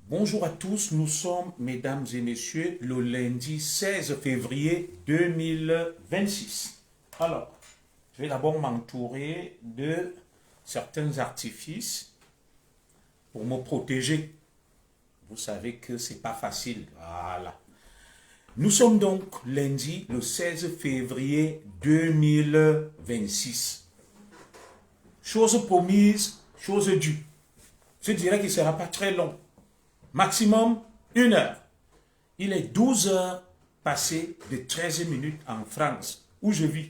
Bonjour à tous, nous sommes, mesdames et messieurs, le lundi 16 février 2026. Alors, je vais d'abord m'entourer de certains artifices pour me protéger. Vous savez que c'est pas facile. Voilà. Nous sommes donc lundi le 16 février 2026. Chose promise, chose due. Je dirais qu'il ne sera pas très long. Maximum 1 heure. Il est 12 heures passées de 13 minutes en France, où je vis.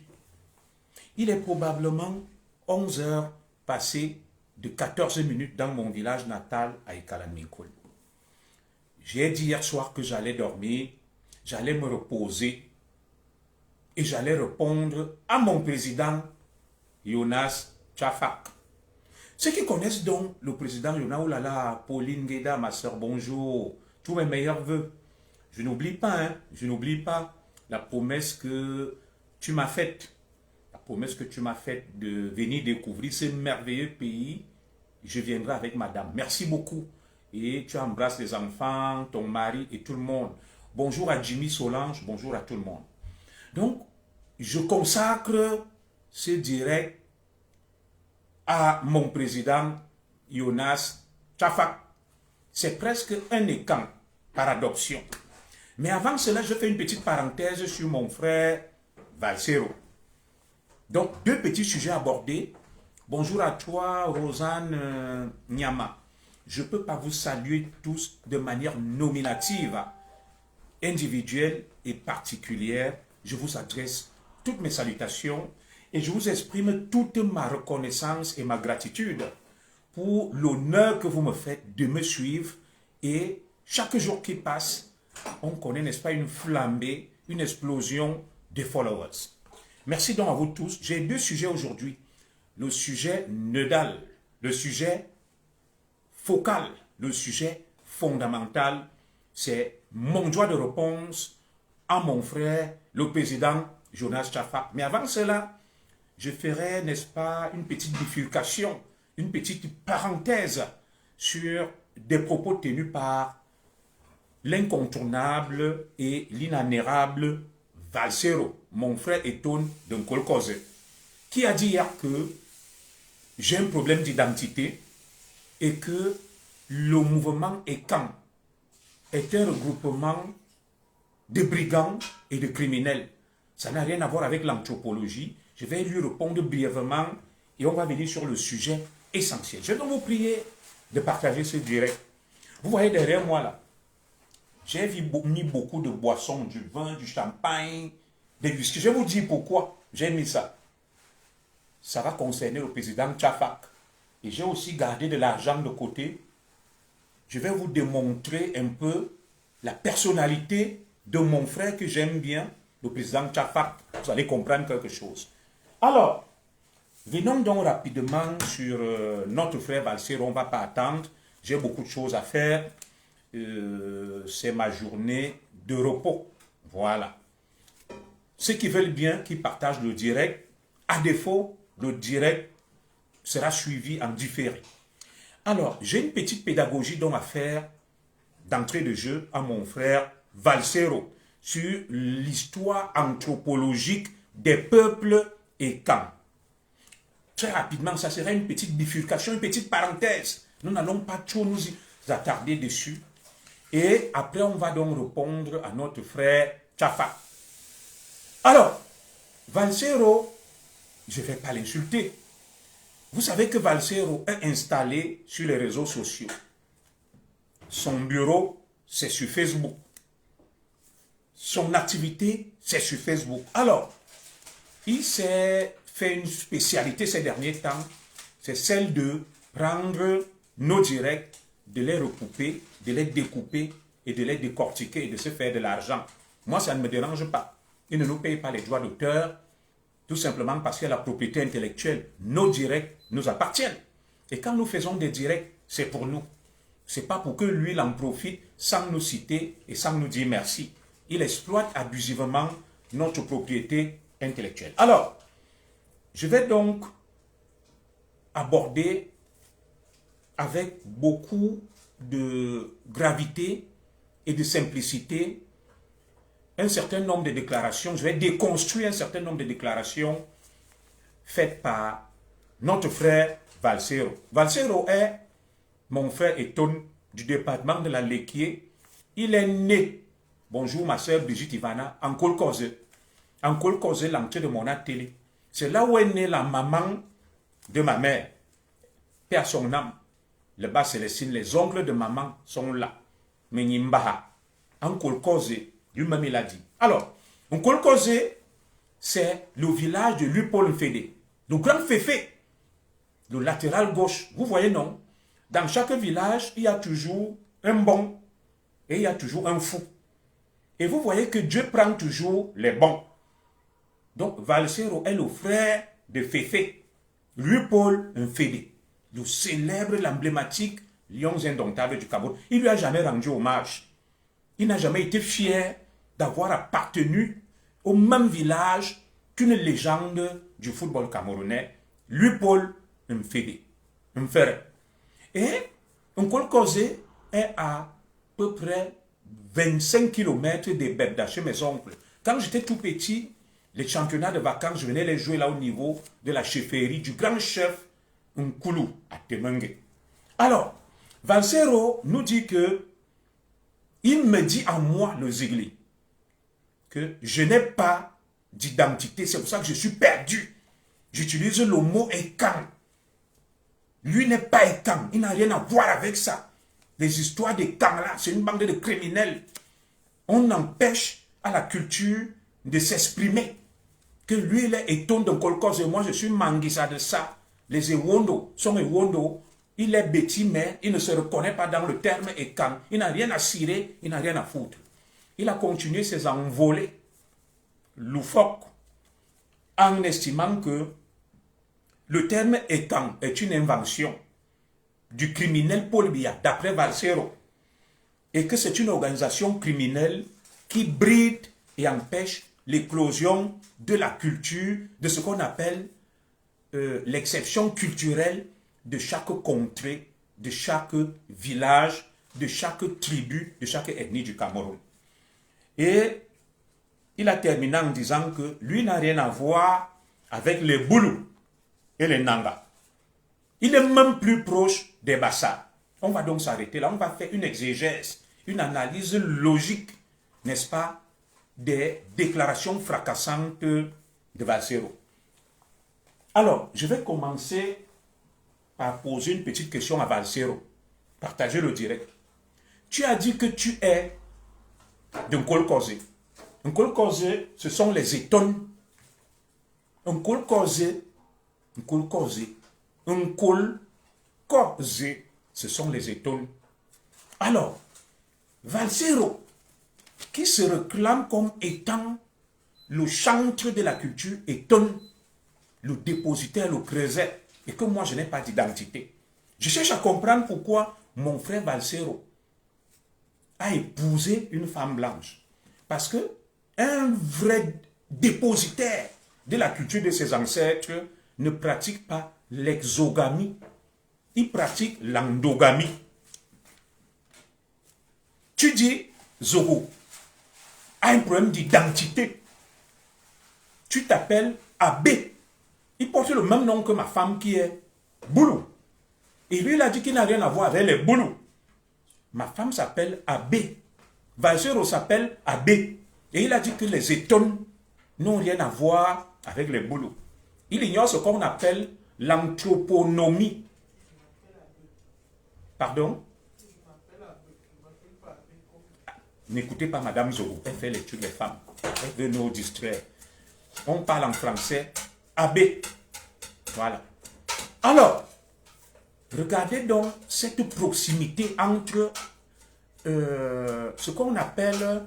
Il est probablement 11 heures passées de 14 minutes dans mon village natal à Ikalanmikol. J'ai dit hier soir que j'allais dormir, j'allais me reposer et j'allais répondre à mon président Jonas Chafak. Ceux qui connaissent donc le président Jonas, oh là là, Pauline Gueda, ma soeur, bonjour, tous mes meilleurs voeux. Je n'oublie pas, je n'oublie pas la promesse que tu m'as faite. La promesse que tu m'as faite de venir découvrir ce merveilleux pays. Je viendrai avec madame. Merci beaucoup. Et tu embrasses les enfants, ton mari et tout le monde. Bonjour à Jimmy Solange, bonjour à tout le monde. Donc, je consacre ce direct à mon président Jonas Chafak. C'est presque un écan par adoption. Mais avant cela, je fais une petite parenthèse sur mon frère Valsero. Donc, deux petits sujets abordés. Bonjour à toi, Rosanne Nyama. Je ne peux pas vous saluer tous de manière nominative, individuelle et particulière. Je vous adresse toutes mes salutations et je vous exprime toute ma reconnaissance et ma gratitude pour l'honneur que vous me faites de me suivre. Et chaque jour qui passe, on connaît, n'est-ce pas, une flambée, une explosion de followers. Merci donc à vous tous. J'ai deux sujets aujourd'hui. Le sujet nodal, le sujet focal, le sujet fondamental, c'est mon droit de réponse à mon frère, le président Jonas Chafak. Mais avant cela, je ferai, n'est-ce pas, une petite bifurcation, une petite parenthèse sur des propos tenus par l'incontournable et l'inanérable Valsero, mon frère Etone de Nkolkoze, qui a dit hier que j'ai un problème d'identité et que le mouvement ECAN est un regroupement de brigands et de criminels. Ça n'a rien à voir avec l'anthropologie. Je vais lui répondre brièvement et on va venir sur le sujet essentiel. Je vais donc vous prier de partager ce direct. Vous voyez derrière moi là, j'ai mis beaucoup de boissons, du vin, du champagne, des whisky. Je vais vous dire pourquoi j'ai mis ça. Ça va concerner le président Chafak. Et j'ai aussi gardé de l'argent de côté. Je vais vous démontrer un peu la personnalité de mon frère que j'aime bien, le président Chafak. Vous allez comprendre quelque chose. Alors, venons donc rapidement sur notre frère Valsero. On ne va pas attendre. J'ai beaucoup de choses à faire. C'est ma journée de repos. Voilà. Ceux qui veulent bien, qui partagent le direct. À défaut, le direct sera suivi en différé. Alors, j'ai une petite pédagogie donc à faire d'entrée de jeu à mon frère Valsero sur l'histoire anthropologique des peuples et camps. Très rapidement, ça sera une petite bifurcation, une petite parenthèse. Nous n'allons pas trop nous y attarder dessus. Et après, on va donc répondre à notre frère Chafak. Alors, Valsero, je ne vais pas l'insulter. Vous savez que Valsero est installé sur les réseaux sociaux. Son bureau, c'est sur Facebook. Son activité, c'est sur Facebook. Alors, il s'est fait une spécialité ces derniers temps, c'est celle de prendre nos directs, de les recouper, de les découper et de les décortiquer et de se faire de l'argent. Moi, ça ne me dérange pas. Il ne nous paye pas les droits d'auteur, tout simplement parce que la propriété intellectuelle, nos directs nous appartiennent. Et quand nous faisons des directs, c'est pour nous. Ce n'est pas pour que lui il en profite sans nous citer et sans nous dire merci. Il exploite abusivement notre propriété intellectuelle. Alors, je vais donc aborder avec beaucoup de gravité et de simplicité un certain nombre de déclarations. Je vais déconstruire un certain nombre de déclarations faites par notre frère Valsero. Valsero est mon frère Eton du département de la Lequier. Il est né, bonjour ma soeur Brigitte Ivana, en Kolkoze. En Kolkoze, l'entrée de mon télé. C'est là où est née la maman de ma mère. Père son âme. Le bas Célestine, les oncles de maman sont là. Menyimbaha. En Kolkoze, lui-même il a dit. Alors, en Kolkoze, c'est le village de Lupol Fédé. Le grand Féfé, le latéral gauche. Vous voyez, non? Dans chaque village, il y a toujours un bon et il y a toujours un fou. Et vous voyez que Dieu prend toujours les bons. Donc, Valsero est le frère de Féfé, Lupol Fédé, le célèbre, l'emblématique Lions indomptables du Cameroun. Il ne lui a jamais rendu hommage. Il n'a jamais été fier d'avoir appartenu au même village qu'une légende du football camerounais, Lupol Fédé. Et Nkolkoze est à peu près 25 km des Bebda chez mes oncles. Quand j'étais tout petit, les championnats de vacances, je venais les jouer là au niveau de la chefferie du grand chef Nkulu à Temengue. Alors, Valsero nous dit que il me dit à moi, le Zigli, que je n'ai pas d'identité, c'est pour ça que je suis perdu. J'utilise le mot Ekan. Lui n'est pas Ekan, il n'a rien à voir avec ça. Les histoires d'Ekan là, c'est une bande de criminels. On empêche à la culture de s'exprimer. Que lui, il est Eton de Kolkoze et moi, je suis Manguisa de ça. Les Ewondo sont Ewondo. Il est bêtis, mais il ne se reconnaît pas dans le terme Ekan. Il n'a rien à cirer, il n'a rien à foutre. Il a continué ses envolées loufoques en estimant que le terme Ekan est une invention du criminel Paul Biya, d'après Valsero, et que c'est une organisation criminelle qui bride et empêche l'éclosion de la culture, de ce qu'on appelle l'exception culturelle de chaque contrée, de chaque village, de chaque tribu, de chaque ethnie du Cameroun. Et il a terminé en disant que lui n'a rien à voir avec les Boulous et les Nanga. Il est même plus proche des Bassa. On va donc s'arrêter là, on va faire une exégèse, une analyse logique, n'est-ce pas, des déclarations fracassantes de Valsero. Alors, je vais commencer par poser une petite question à Valsero. Partagez le direct. Tu as dit que tu es de Nkolkoze. Nkolkoze, ce sont les Étones. Nkolkoze, ce sont les Étones. Alors, Valsero, qui se réclame comme étant le chantre de la culture Étone, le dépositaire, le creuset, et que moi je n'ai pas d'identité. Je cherche à comprendre pourquoi mon frère Valsero a épousé une femme blanche. Parce que un vrai dépositaire de la culture de ses ancêtres ne pratique pas l'exogamie. Il pratique l'endogamie. Tu dis, Zogo a un problème d'identité. Tu t'appelles Abbé. Il porte le même nom que ma femme qui est Boulou. Et lui, il a dit qu'il n'a rien à voir avec les Boulous. Ma femme s'appelle Abbé. Valsero s'appelle Abbé. Et il a dit que les Étones n'ont rien à voir avec les Boulous. Il ignore ce qu'on appelle l'anthroponomie. Pardon? N'écoutez pas Madame Zogo. Elle fait l'étude des femmes. Elle veut nous distraire. On parle en français. Abbé. Voilà. Alors, regardez donc cette proximité entre ce qu'on appelle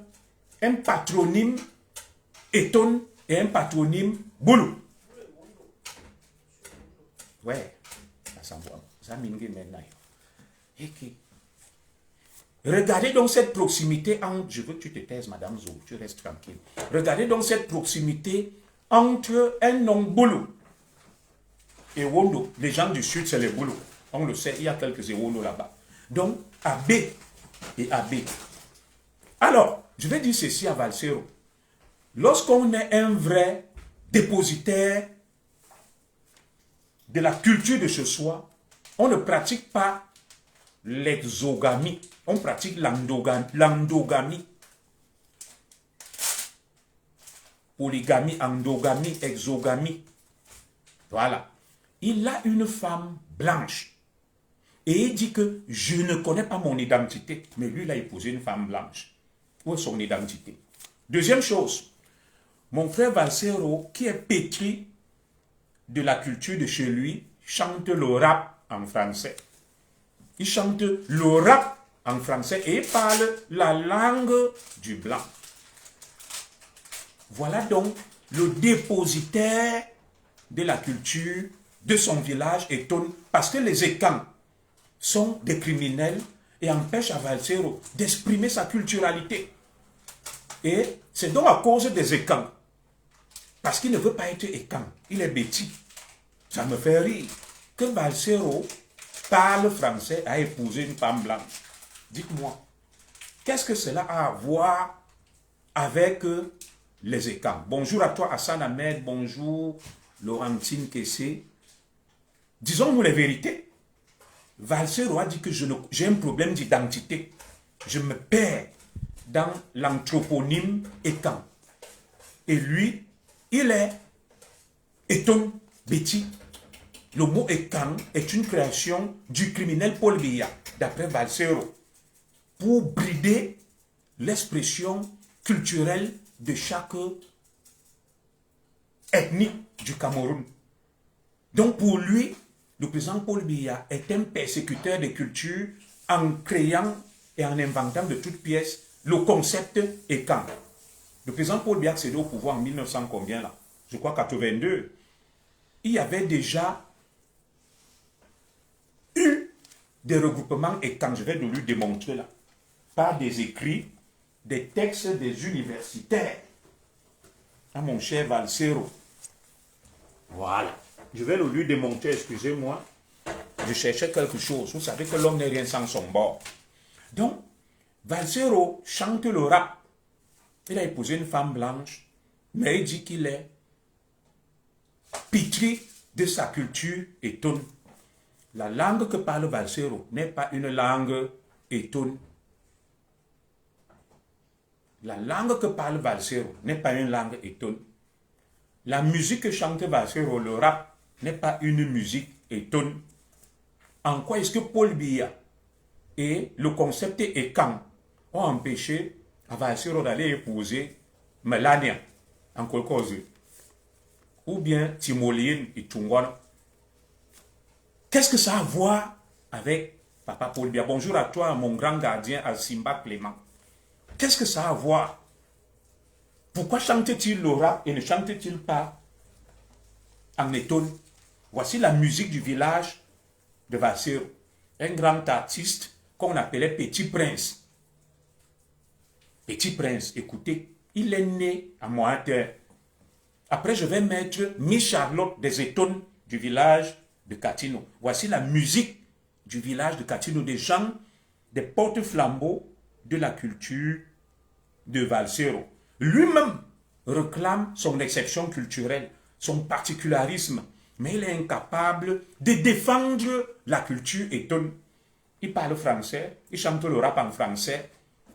un patronyme Éton et un patronyme Boulou. Ouais, ça m'ingue maintenant. Regardez donc cette proximité entre... Je veux que tu te taises, Madame Zou, tu restes tranquille. Regardez donc cette proximité entre un nom Boulou et Wondo. Les gens du sud, c'est les Boulou. On le sait, il y a quelques Wondo là-bas. Donc, AB et AB. Alors, je vais dire ceci à Valsero. Lorsqu'on est un vrai dépositaire de la culture de chez soi, on ne pratique pas l'exogamie, on pratique l'endogamie. Polygamie, endogamie, exogamie. Voilà. Il a une femme blanche. Et il dit que je ne connais pas mon identité. Mais lui, il a épousé une femme blanche. Où est son identité? Deuxième chose, mon frère Valsero, qui est pétri de la culture de chez lui, chante le rap en français. Il chante le rap en français et il parle la langue du blanc. Voilà donc le dépositaire de la culture de son village étonne parce que les Ekans sont des criminels et empêchent à Valsero d'exprimer sa culturalité. Et c'est donc à cause des Ekans, parce qu'il ne veut pas être Ekan, il est bêtis. Ça me fait rire que Valsero parle français, a épousé une femme blanche. Dites-moi, qu'est-ce que cela a à voir avec les Ekans? Bonjour à toi Hassan Ahmed, bonjour Laurentine Kessé. Disons-nous les vérités. Valsero a dit que j'ai un problème d'identité. Je me perds dans l'anthroponyme Ekan. Et lui, il est Eton Betty. Le mot Ekan est une création du criminel Paul Biya, d'après Valsero, pour brider l'expression culturelle de chaque ethnie du Cameroun. Donc pour lui, le président Paul Biya est un persécuteur des cultures en créant et en inventant de toutes pièces le concept Ekan. Le président Paul Biya accédé au pouvoir en 1900 combien là? Je crois 82. Il y avait déjà eu des regroupements Ekan, je vais lui démontrer là, par des écrits, des textes des universitaires. À mon cher Valsero. Voilà. Je vais le lui démontrer, excusez-moi. Je cherchais quelque chose. Vous savez que l'homme n'est rien sans son bord. Donc, Valsero chante le rap. Il a épousé une femme blanche, mais il dit qu'il est pétri de sa culture étonne. La langue que parle Valsero n'est pas une langue étonne. La langue que parle Valsero n'est pas une langue étonne. La musique que chante Valsero, le rap, n'est pas une musique étonne. En quoi est-ce que Paul Biya et le concept Ekan ont empêché à Valsero d'aller épouser Melania en Kolkoze ou bien Timoline et Tungwana? Qu'est-ce que ça a à voir avec Papa Paul Biya? Bonjour à toi, mon grand gardien, à Simba Clément. Qu'est-ce que ça a à voir? Pourquoi chante-t-il le rap et ne chante-t-il pas en étonne? Voici la musique du village de Valsero. Un grand artiste qu'on appelait Petit Prince. Petit Prince, écoutez, il est né à Moater. Après, je vais mettre Miss Charlotte des étonnes du village de Katino. Voici la musique du village de Katino, des gens, des porte-flambeaux de la culture de Valsero. Lui-même réclame son exception culturelle, son particularisme, mais il est incapable de défendre la culture étonne. Il parle français, il chante le rap en français,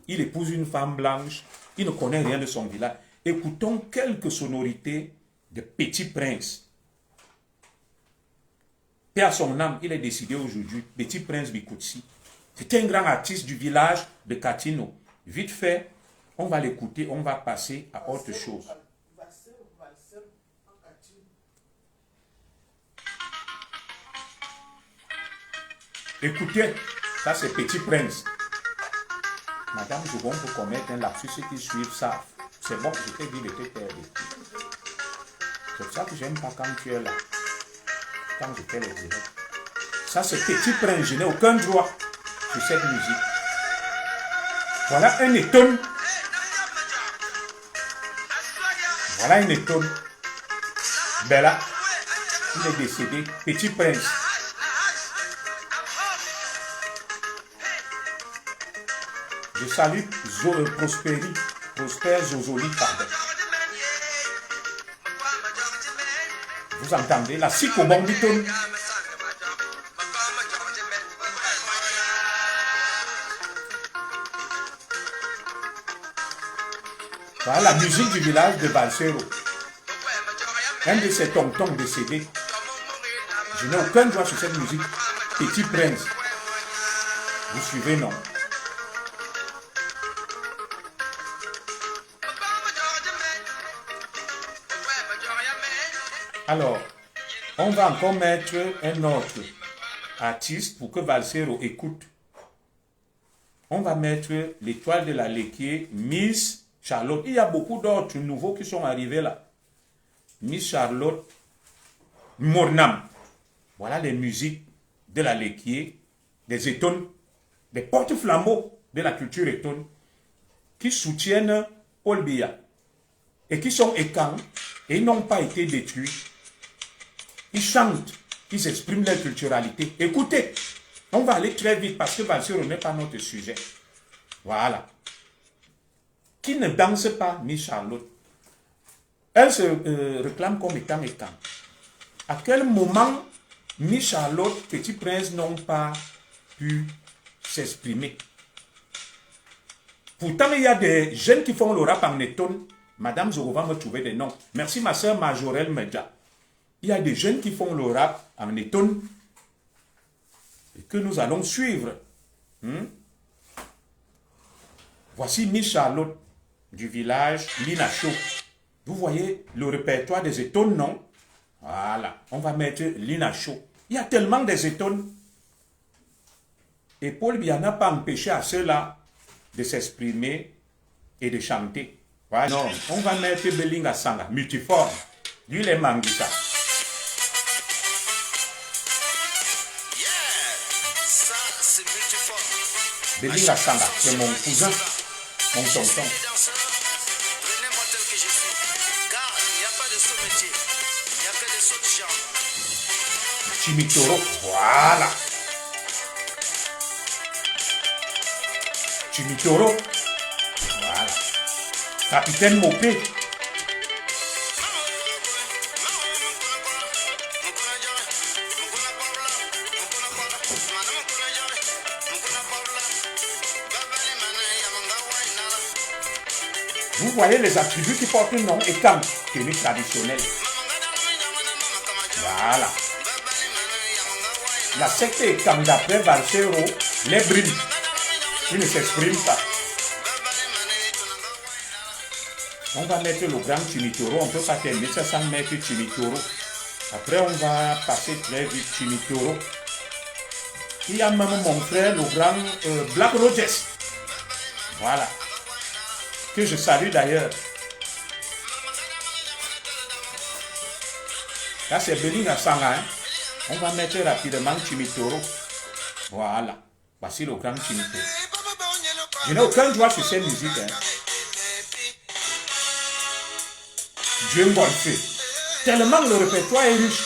il épouse une femme blanche, il ne connaît rien de son village. Écoutons quelques sonorités de Petit Prince. Paix à son âme, il est décédé aujourd'hui, Petit Prince Bikoutsi. C'était un grand artiste du village de Katino. Vite fait, on va l'écouter, on va passer à autre chose. Écoutez, ça c'est Petit Prince. Madame Jougon peut commettre un lapsus, ceux qui suivent ça. C'est bon, je t'ai dit de te taire. C'est pour ça que j'aime pas quand tu es là. Quand je fais les directs. Ça c'est Petit Prince, je n'ai aucun droit sur cette musique. Voilà un étonne. Voilà un étonne. Ben là, il est décédé. Petit Prince. Je salue Prosper Zozoli, pardon. Vous entendez la Sikobombiton. Voilà la musique du village de Valsero. Un de ces tontons décédés. Je n'ai aucun droit sur cette musique. Petit Prince. Vous suivez, non? Alors, on va encore mettre un autre artiste pour que Valsero écoute. On va mettre l'étoile de la Lequier, Miss Charlotte. Il y a beaucoup d'autres nouveaux qui sont arrivés là. Miss Charlotte Mornam. Voilà les musiques de la Lequier, des étones, des porte-flambeaux de la culture étonne qui soutiennent Paul Biya et qui sont écans et n'ont pas été détruits. Ils chantent, ils expriment leur culturalité. Écoutez, on va aller très vite parce que Valsero n'est pas notre sujet. Voilà. Qui ne danse pas, Miss Charlotte? Elle se réclame comme étant étant. À quel moment Miss Charlotte, Petit Prince n'ont pas pu s'exprimer? Pourtant, il y a des jeunes qui font le rap en étonne. Madame Zoro va me trouver des noms. Merci ma soeur Majorelle Medja. Il y a des jeunes qui font le rap en étonne et que nous allons suivre. Voici Miss Charlotte du village Linacho. Vous voyez le répertoire des étones, non? Voilà, on va mettre Linacho. Il y a tellement des étones. Et Paul Biya n'a pas empêché à ceux-là de s'exprimer et de chanter. Voilà. Non, on va mettre Belinga Sanga, multiforme. Lui, il est Manguita. Belinga Sanga, c'est mon cousin, mon tonton. Chimitoro, voilà. Chimitoro, voilà. Capitaine Mopé. Vous voyez les attributs qui portent le nom étant tenue traditionnelle. Voilà. La secte étant d'après Valsero, les brillent. Ils ne s'expriment pas. On va mettre le grand Chimitoro. On ne peut pas terminer ça sans mettre Chimitoro. Après, on va passer très vite Chimitoro. Il y a même mon frère, le grand Black Rogers. Voilà. Que je salue d'ailleurs. Là, c'est Belinga Sanga. Hein? On va mettre rapidement Chimitoro. Voilà. Voici le grand Chimitoro. Je n'ai aucun droit sur cette musique. Hein? Dieu fait. Tellement le répertoire est riche.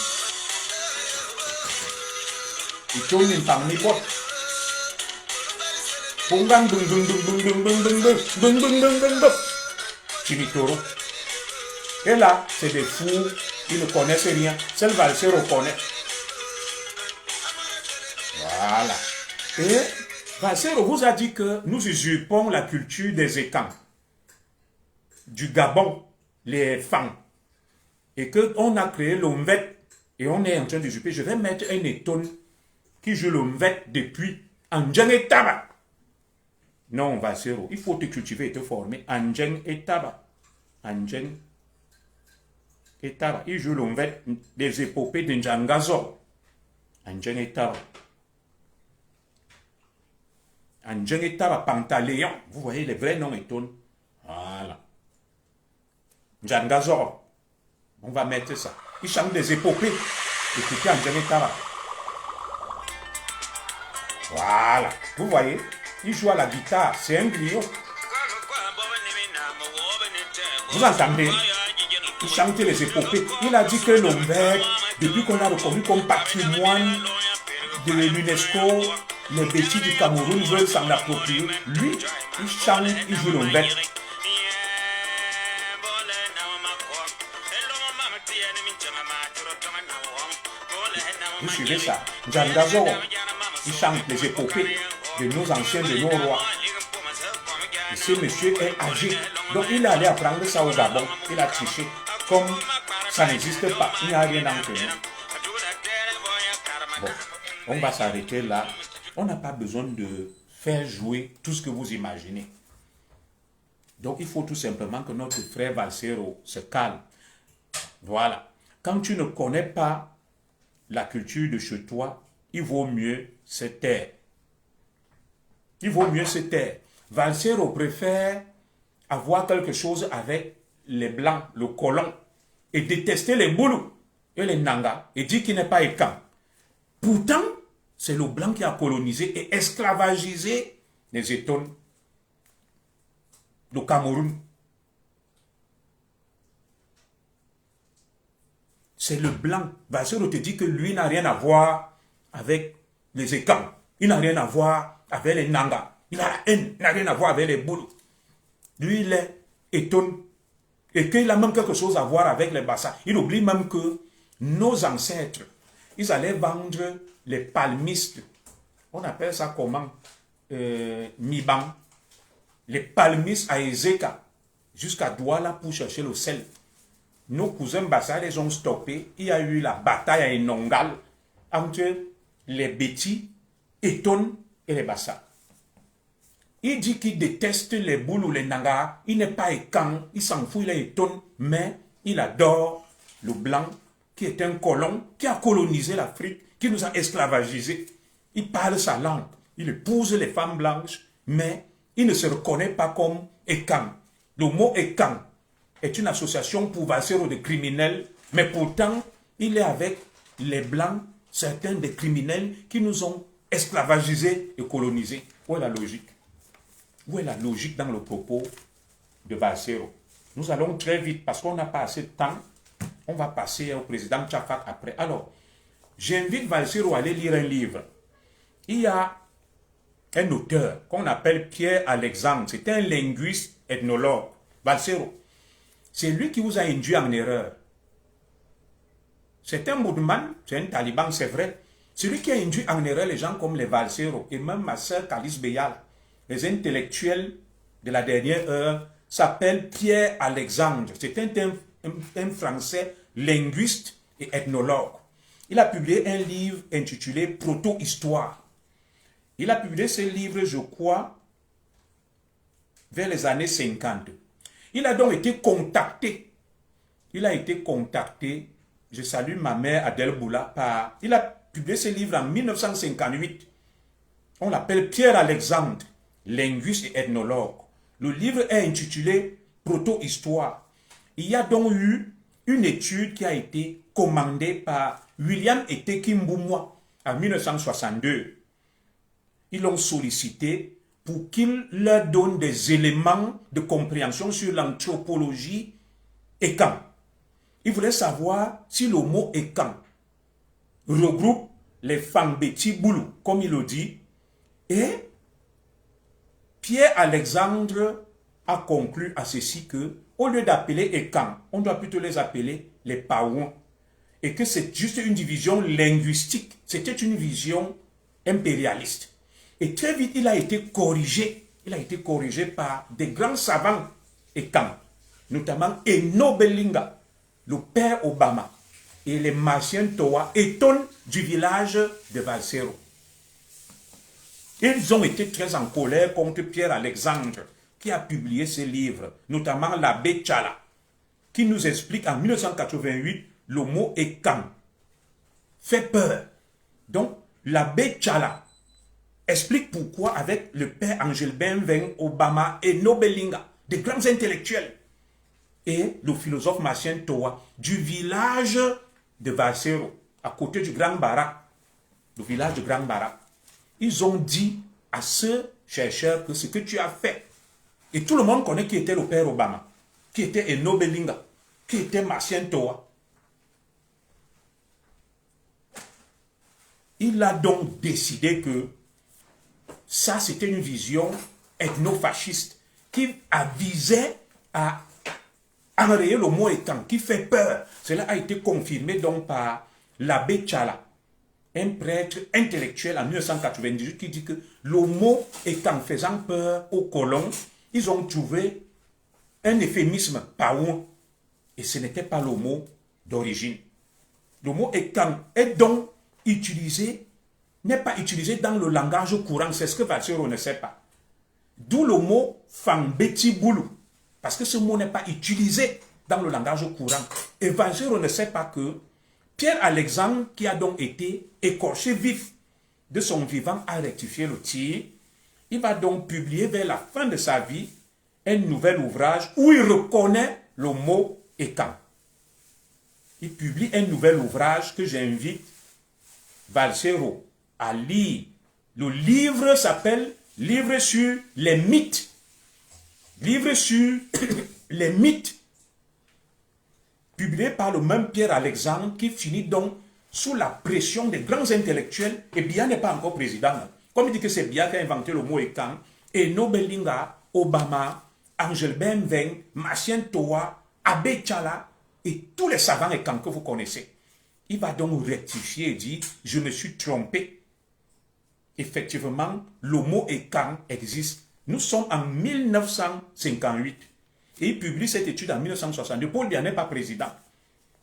Il tourne par mes potes. Chimitoro. Et là, c'est des fous, ils ne connaissent rien. Seul Valsero connaît. Voilà. Et Valsero vous a dit que nous usurpons la culture des étangs, du Gabon, les femmes, et qu'on a créé l'omvet, et on est en train d'usurper. Je vais mettre un étonne qui joue l'omvet depuis Andjeng et Taba. Non, Valsero, il faut te cultiver et te former. Andjeng et Taba. Andjeng et Taba. Il joue l'omvet des épopées de Njangazo. Andjeng et Taba. Andjeng et Taba, Pantaléon. Vous voyez les vrais noms étonnent. Voilà. Njangazo. On va mettre ça. Il chante des épopées. Écoutez Andjeng et Taba. Voilà. Vous voyez, il joue à la guitare. C'est un griot. Vous entendez? Il chante les épopées. Il a dit que l'omvet, depuis qu'on a reconnu comme patrimoine de l'UNESCO, les bêtis du Cameroun veulent s'en approprier. Lui, il chante, il joue l'ombette. Vous suivez ça? Jandazo, il chante les épopées de nos anciens, de nos rois. Et ce monsieur est âgé. Donc il est allé apprendre ça au Gabon. Il a triché. Comme ça n'existe pas, il n'y a rien entre nous. Bon, on va s'arrêter là. On n'a pas besoin de faire jouer tout ce que vous imaginez. Donc il faut tout simplement que notre frère Valsero se calme. Voilà. Quand tu ne connais pas la culture de chez toi, il vaut mieux se taire. Il vaut mieux se taire. Valsero préfère avoir quelque chose avec les blancs, le colon, et détester les boulous et les nangas, et dire qu'il n'est pas écan. Pourtant, c'est le blanc qui a colonisé et esclavagisé les Étones, le Cameroun. C'est le blanc. Valsero te dit que lui n'a rien à voir avec les écans. Il n'a rien à voir avec les nangas. Il a la haine. Il n'a rien à voir avec les boulous. Lui, il est Étone. Et qu'il a même quelque chose à voir avec les Bassa. Il oublie même que nos ancêtres, ils allaient vendre les palmistes. On appelle ça comment? Miban. Les palmistes à Ezeka, jusqu'à Douala pour chercher le sel. Nos cousins Bassa les ont stoppés. Il y a eu la bataille à Enongal entre les Bétis, Étone et les Bassa. Il dit qu'il déteste les boules ou les nangas. Il n'est pas écan, il s'en fout, il est Étone, mais il adore le blanc qui est un colon, qui a colonisé l'Afrique, qui nous a esclavagisés. Il parle sa langue, il épouse les femmes blanches, mais il ne se reconnaît pas comme écan. Le mot écan est une association pour Valsero de criminels, mais pourtant, il est avec les blancs, certains des criminels qui nous ont esclavagisés et colonisés. Où est la logique? Où est la logique dans le propos de Valsero? Nous allons très vite parce qu'on n'a pas assez de temps. On va passer au président Tchafak après. Alors, j'invite Valsero à aller lire un livre. Il y a un auteur qu'on appelle Pierre Alexandre. C'est un linguiste ethnologue. Valsero, c'est lui qui vous a induit en erreur. C'est un moudman, c'est un taliban, c'est vrai. C'est lui qui a induit en erreur les gens comme les Valsero et même ma soeur Calice Beyal. Les intellectuels de la dernière heure s'appellent Pierre Alexandre. C'est un Français linguiste et ethnologue. Il a publié un livre intitulé Proto-Histoire. Il a publié ce livre, je crois, vers les années 50. Il a donc été contacté. Il a été contacté. Je salue ma mère Adèle Boula. Il a publié ce livre en 1958. On l'appelle Pierre Alexandre, linguiste et ethnologue. Le livre est intitulé Proto-Histoire. Il y a donc eu une étude qui a été commandée par William Etekimboumois en 1962. Ils l'ont sollicité pour qu'il leur donne des éléments de compréhension sur l'anthropologie écan. Ils voulaient savoir si le mot écan regroupe les Fambeti Boulou, comme il le dit, et Pierre Alexandre a conclu à ceci que, au lieu d'appeler écan, on doit plutôt les appeler les Paouans, et que c'est juste une division linguistique, c'était une vision impérialiste. Et très vite, il a été corrigé. Il a été corrigé par des grands savants écans, notamment Eno Belinga, le père Obama, et les Martiens Toa, Étone du village de Valsero. Ils ont été très en colère contre Pierre Alexandre, qui a publié ce livre, notamment l'abbé Tchala, qui nous explique en 1988 le mot écan fait peur. Donc, l'abbé Tchala explique pourquoi avec le père Angelbin Veng Obama et Nobelinga, des grands intellectuels, et le philosophe Martien Toa, du village de Valsero, à côté du Grand Barak, le village du Grand Barak, ils ont dit à ce chercheur que ce que tu as fait, et tout le monde connaît qui était le père Obama, qui était Eno Belinga, qui était Martien Toa. Il a donc décidé que Ça, c'était une vision ethnofasciste qui visait à enrayer le mot étant, qui fait peur. Cela a été confirmé donc par l'abbé Tchala, un prêtre intellectuel en 1998 qui dit que le mot étant faisant peur aux colons, ils ont trouvé un euphémisme paouin. Et ce n'était pas le mot d'origine. Le mot étant est donc utilisé, n'est pas utilisé dans le langage courant. C'est ce que Valsero ne sait pas. D'où le mot Fangbeti Boulou. Parce que ce mot n'est pas utilisé dans le langage courant. Et Valsero ne sait pas que Pierre-Alexandre, qui a donc été écorché vif de son vivant, a rectifié le tir. Il va donc publier vers la fin de sa vie un nouvel ouvrage où il reconnaît le mot étant. Il publie un nouvel ouvrage que j'invite Valsero à lire. Le livre s'appelle Livre sur les mythes. Livre sur les mythes. Publié par le même Pierre-Alexandre qui finit donc sous la pression des grands intellectuels. Et Biya n'est pas encore président. Comme il dit que c'est Biya qui a inventé le mot étant. Et Nobelinga, Obama, Angel Benveng, Machien Toa, Abbé Tchala et tous les savants étant que vous connaissez. Il va donc rectifier et dire « Je me suis trompé ». Effectivement, le mot étant existe. Nous sommes en 1958. Et il publie cette étude en 1962. Paul Biya n'est pas président.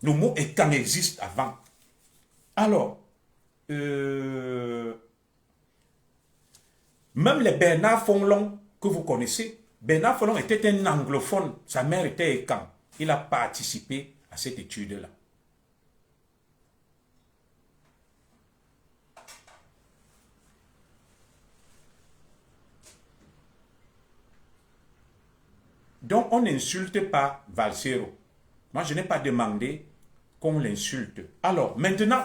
Le mot étant existe avant. Alors, même les Bernard Fonlon que vous connaissez, Bernard Fonlon était un anglophone. Sa mère était écan. Il a participé à cette étude-là. Donc, on n'insulte pas Valsero. Moi, je n'ai pas demandé qu'on l'insulte. Alors, maintenant,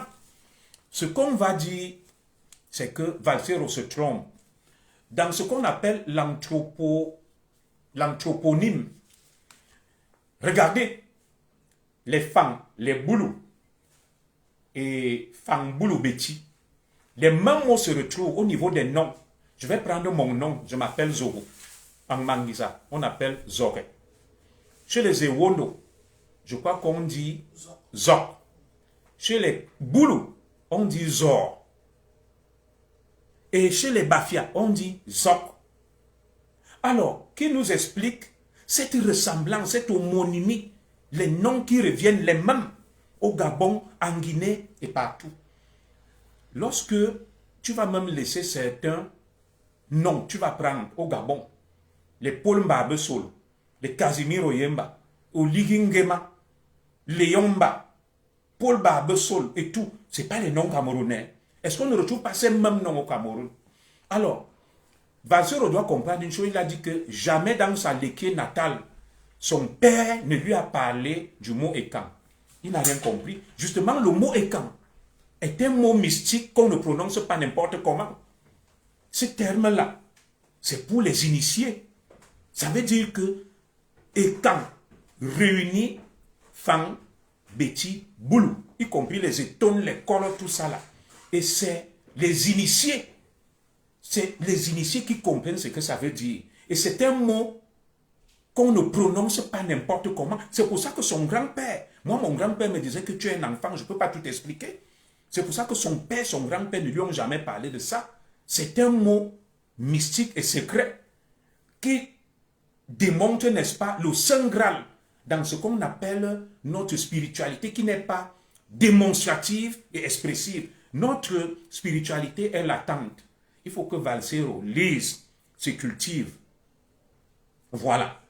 ce qu'on va dire, c'est que Valsero se trompe. Dans ce qu'on appelle l'anthroponyme, regardez, les Fang, les Boulou et Fang Boulou Beti, les mêmes mots se retrouvent au niveau des noms. Je vais prendre mon nom, je m'appelle Zoro. En Manguisa, on appelle Zore. Chez les Ewono, je crois qu'on dit Zok. Chez les Boulou, on dit Zor. Et chez les Bafia, on dit Zok. Alors, qui nous explique cette ressemblance, cette homonymie, les noms qui reviennent les mêmes au Gabon, en Guinée et partout. Lorsque tu vas même laisser certains noms, tu vas prendre au Gabon, les Paul Mbabesol, les Casimiro Yemba, Oligingema, Léomba, Paul Barbesol et tout, ce n'est pas les noms camerounais. Est-ce qu'on ne retrouve pas ces mêmes noms au Cameroun? Alors, Valsero doit comprendre une chose, il a dit que jamais dans sa léquée natale, son père ne lui a parlé du mot écan. Il n'a rien compris. Justement, le mot écan est un mot mystique qu'on ne prononce pas n'importe comment. Ce terme-là, c'est pour les initiés. Ça veut dire que écan réunit Fang, Beti, Boulou, y compris les étones, les cols, tout ça là. Et c'est les initiés. C'est les initiés qui comprennent ce que ça veut dire. Et c'est un mot qu'on ne prononce pas n'importe comment. C'est pour ça que son grand-père, moi mon grand-père me disait que tu es un enfant, je ne peux pas tout expliquer. C'est pour ça que son père, son grand-père ne lui ont jamais parlé de ça. C'est un mot mystique et secret qui démontre, n'est-ce pas, le Saint Graal dans ce qu'on appelle notre spiritualité qui n'est pas démonstrative et expressive. Notre spiritualité est latente. Il faut que Valsero lise, se cultive. Voilà.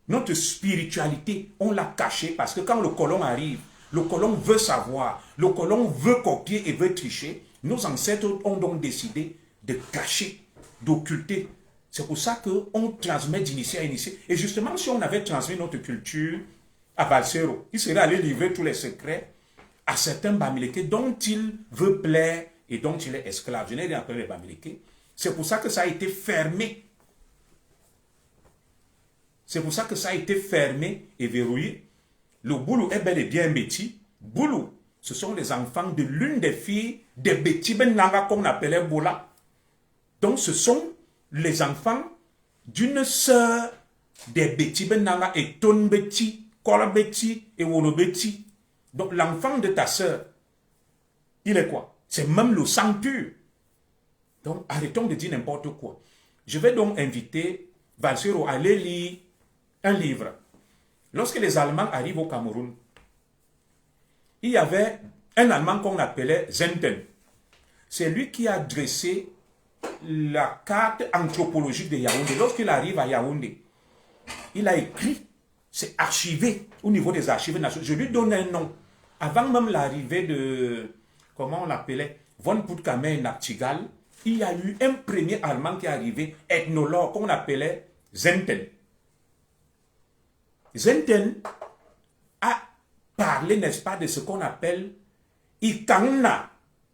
Notre spiritualité, on l'a cachée parce que quand le colon arrive, le colon veut savoir, le colon veut copier et veut tricher. Nos ancêtres ont donc décidé de cacher, d'occulter. C'est pour ça qu'on transmet d'initié à initié. Et justement, si on avait transmis notre culture à Valsero, il serait allé livrer tous les secrets à certains Bamileke dont il veut plaire et dont il est esclave. Je n'ai rien appelé les Bamileke. C'est pour ça que ça a été fermé. C'est pour ça que ça a été fermé et verrouillé. Le Boulou est bel et bien Beti. Boulou, ce sont les enfants de l'une des filles des Beti Benanga qu'on appelait Bola. Donc ce sont les enfants d'une sœur des Betty Benanga et Ton Betty, Kola Betty et Wono Betty. Donc l'enfant de ta sœur, il est quoi? C'est même le sang pur. Donc arrêtons de dire n'importe quoi. Je vais donc inviter Valsero à aller lire un livre. Lorsque les Allemands arrivent au Cameroun, il y avait un Allemand qu'on appelait Zenten. C'est lui qui a dressé la carte anthropologique de Yaoundé. Lorsqu'il arrive à Yaoundé, il a écrit, c'est archivé au niveau des archives nationales. Je lui donne un nom. Avant même l'arrivée de, comment on l'appelait, von Puttkamer et Nachtigal, il y a eu un premier Allemand qui est arrivé, ethnologue, qu'on appelait Zenten. Zenten a parlé, n'est-ce pas, de ce qu'on appelle Ikangna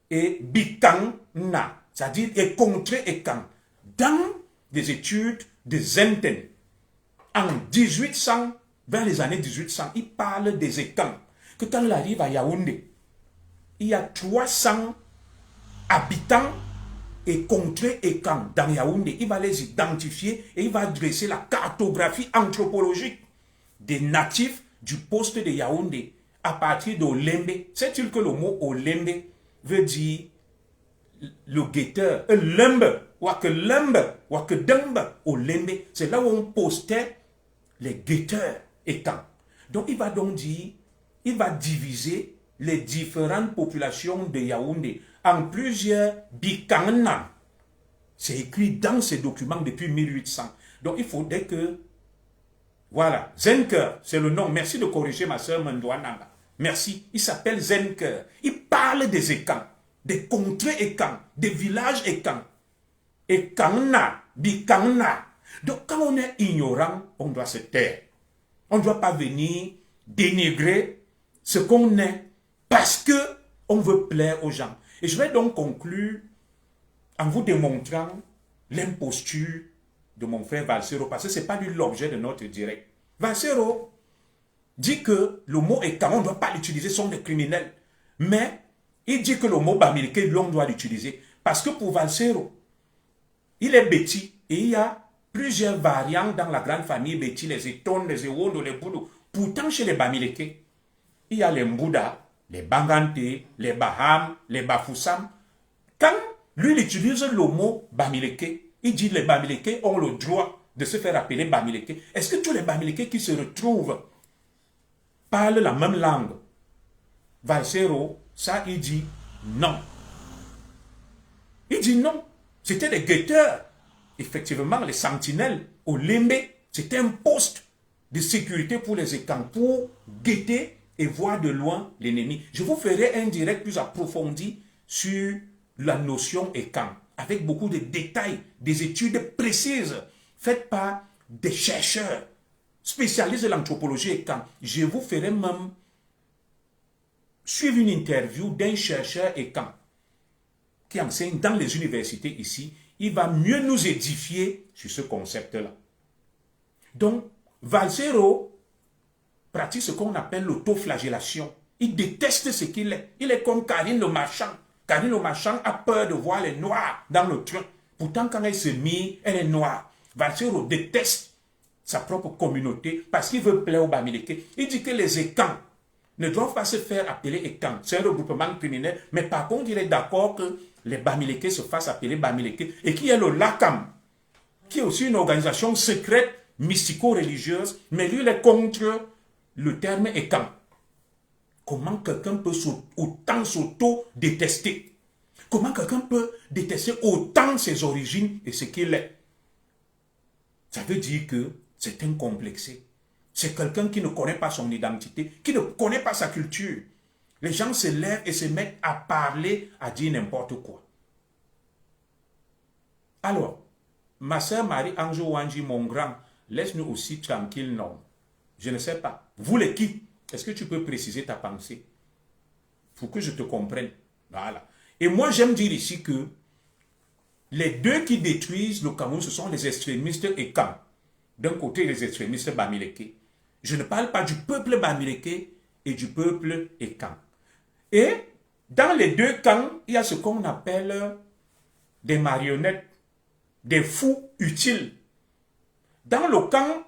et Bikangna, c'est-à-dire et contre Ekang, dans des études de Zenten. En 1800, vers les années 1800, il parle des Ekang, que quand il arrive à Yaoundé, il y a 300 habitants et contrées Ekang dans Yaoundé. Il va les identifier et il va dresser la cartographie anthropologique des natifs du poste de Yaoundé à partir d'Olembe. Sais-tu que le mot Olembe veut dire le guetteur, lembe, ou que lembe, ou que dembe, Olembe. C'est là où on postait les guetteurs étangs. Donc il va donc dire, il va diviser les différentes populations de Yaoundé en plusieurs bikangna. C'est écrit dans ces documents depuis 1800. Donc il faudrait que, voilà, Zenker, c'est le nom. Merci de corriger ma soeur Mandouananga. Merci. Il s'appelle Zenker. Il parle des Ekans, des contrées Ekans, des villages Ekans. Ekangna, bikangna. Donc quand on est ignorant, on doit se taire. On ne doit pas venir dénigrer ce qu'on est parce que on veut plaire aux gens. Et je vais donc conclure en vous démontrant l'imposture de mon frère Valsero, parce que ce n'est pas lui l'objet de notre direct. Valsero dit que le mot Ekang, on ne doit pas l'utiliser, sont des criminels. Mais il dit que le mot Bamileke, l'on doit l'utiliser. Parce que pour Valsero, il est Betty et il y a plusieurs variantes dans la grande famille Betty, les Eton, les Ewondo, les Boudou. Pourtant, chez les Bamileke, il y a les Mbouda, les Bangante, les Baham, les Bafoussam. Quand lui, il utilise le mot Bamileke, il dit les Bamileke ont le droit de se faire appeler Bamileke. Est-ce que tous les Bamileke qui se retrouvent parlent la même langue? Valsero, ça, il dit non. Il dit non. C'était des guetteurs. Effectivement, les sentinelles au Lembe, c'était un poste de sécurité pour les Ekans, pour guetter et voir de loin l'ennemi. Je vous ferai un direct plus approfondi sur la notion Ekan, avec beaucoup de détails, des études précises faites par des chercheurs spécialistes de l'anthropologie Ekan. Je vous ferai même suivre une interview d'un chercheur Ekan qui enseigne dans les universités ici. Il va mieux nous édifier sur ce concept-là. Donc, Valsero pratique ce qu'on appelle l'autoflagellation. Il déteste ce qu'il est. Il est comme Karine le marchand. Karine le marchand a peur de voir les noirs dans le train. Pourtant, quand elle se mire, elle est noire. Valsero déteste sa propre communauté parce qu'il veut plaire aux Bamileke. Il dit que les Ekans ne doivent pas se faire appeler Ekans. C'est un regroupement criminel. Mais par contre, il est d'accord que les Bamileke se fassent appeler Bamileke et qu'il y ait le Lakam, qui est aussi une organisation secrète, mystico-religieuse, mais lui, il est contre le terme Ekan. Comment quelqu'un peut autant s'auto-détester? Comment quelqu'un peut détester autant ses origines et ce qu'il est? Ça veut dire que c'est un complexé. C'est quelqu'un qui ne connaît pas son identité, qui ne connaît pas sa culture. Les gens se lèvent et se mettent à parler, à dire n'importe quoi. Alors, ma sœur Marie-Ange Wanji, mon grand, laisse-nous aussi tranquille, non? Je ne sais pas. Vous l'équipe, est-ce que tu peux préciser ta pensée? Pour que je te comprenne. Voilà. Et moi, j'aime dire ici que les deux qui détruisent le Cameroun, ce sont les extrémistes Ekans. D'un côté, les extrémistes Bamileke. Je ne parle pas du peuple Bamileke et du peuple Ekan. Et dans les deux camps, il y a ce qu'on appelle des marionnettes des fous utiles. Dans le camp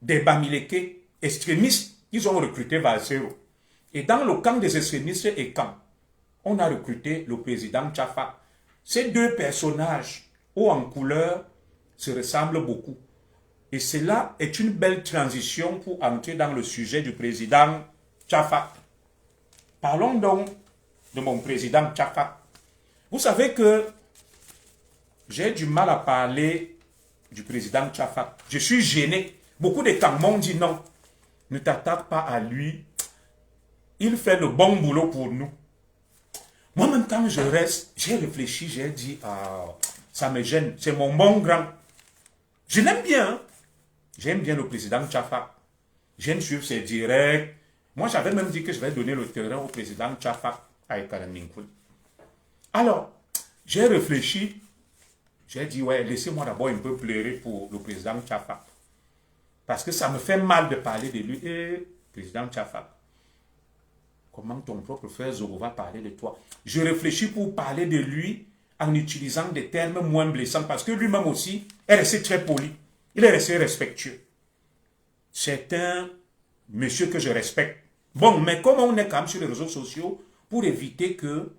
des Bamileke, extrémistes, ils ont recruté Valsero. Et dans le camp des extrémistes et camp, on a recruté le président Tchafa. Ces deux personnages, haut en couleur, se ressemblent beaucoup. Et cela est une belle transition pour entrer dans le sujet du président Tchafa. Parlons donc de mon président Tchafa. Vous savez que j'ai du mal à parler du président Tchafa. Je suis gêné. Beaucoup de temps m'ont dit non, ne t'attaque pas à lui. Il fait le bon boulot pour nous. Moi, même quand je reste, j'ai réfléchi, j'ai dit, ah, ça me gêne, c'est mon bon grand. Je l'aime bien. Hein? J'aime bien le président Tchafa. J'aime suivre ses directs. Moi, j'avais même dit que je vais donner le terrain au président Tchafa à Ekaraminkoul. Alors, j'ai réfléchi. J'ai dit, ouais, laissez-moi d'abord un peu pleurer pour le président Tchafa. Parce que ça me fait mal de parler de lui. Et président Tchafa, comment ton propre frère Zoro va parler de toi? Je réfléchis pour parler de lui en utilisant des termes moins blessants. Parce que lui-même aussi est resté très poli. Il est resté respectueux. C'est un monsieur que je respecte. Bon, mais comme on est quand même sur les réseaux sociaux, pour éviter que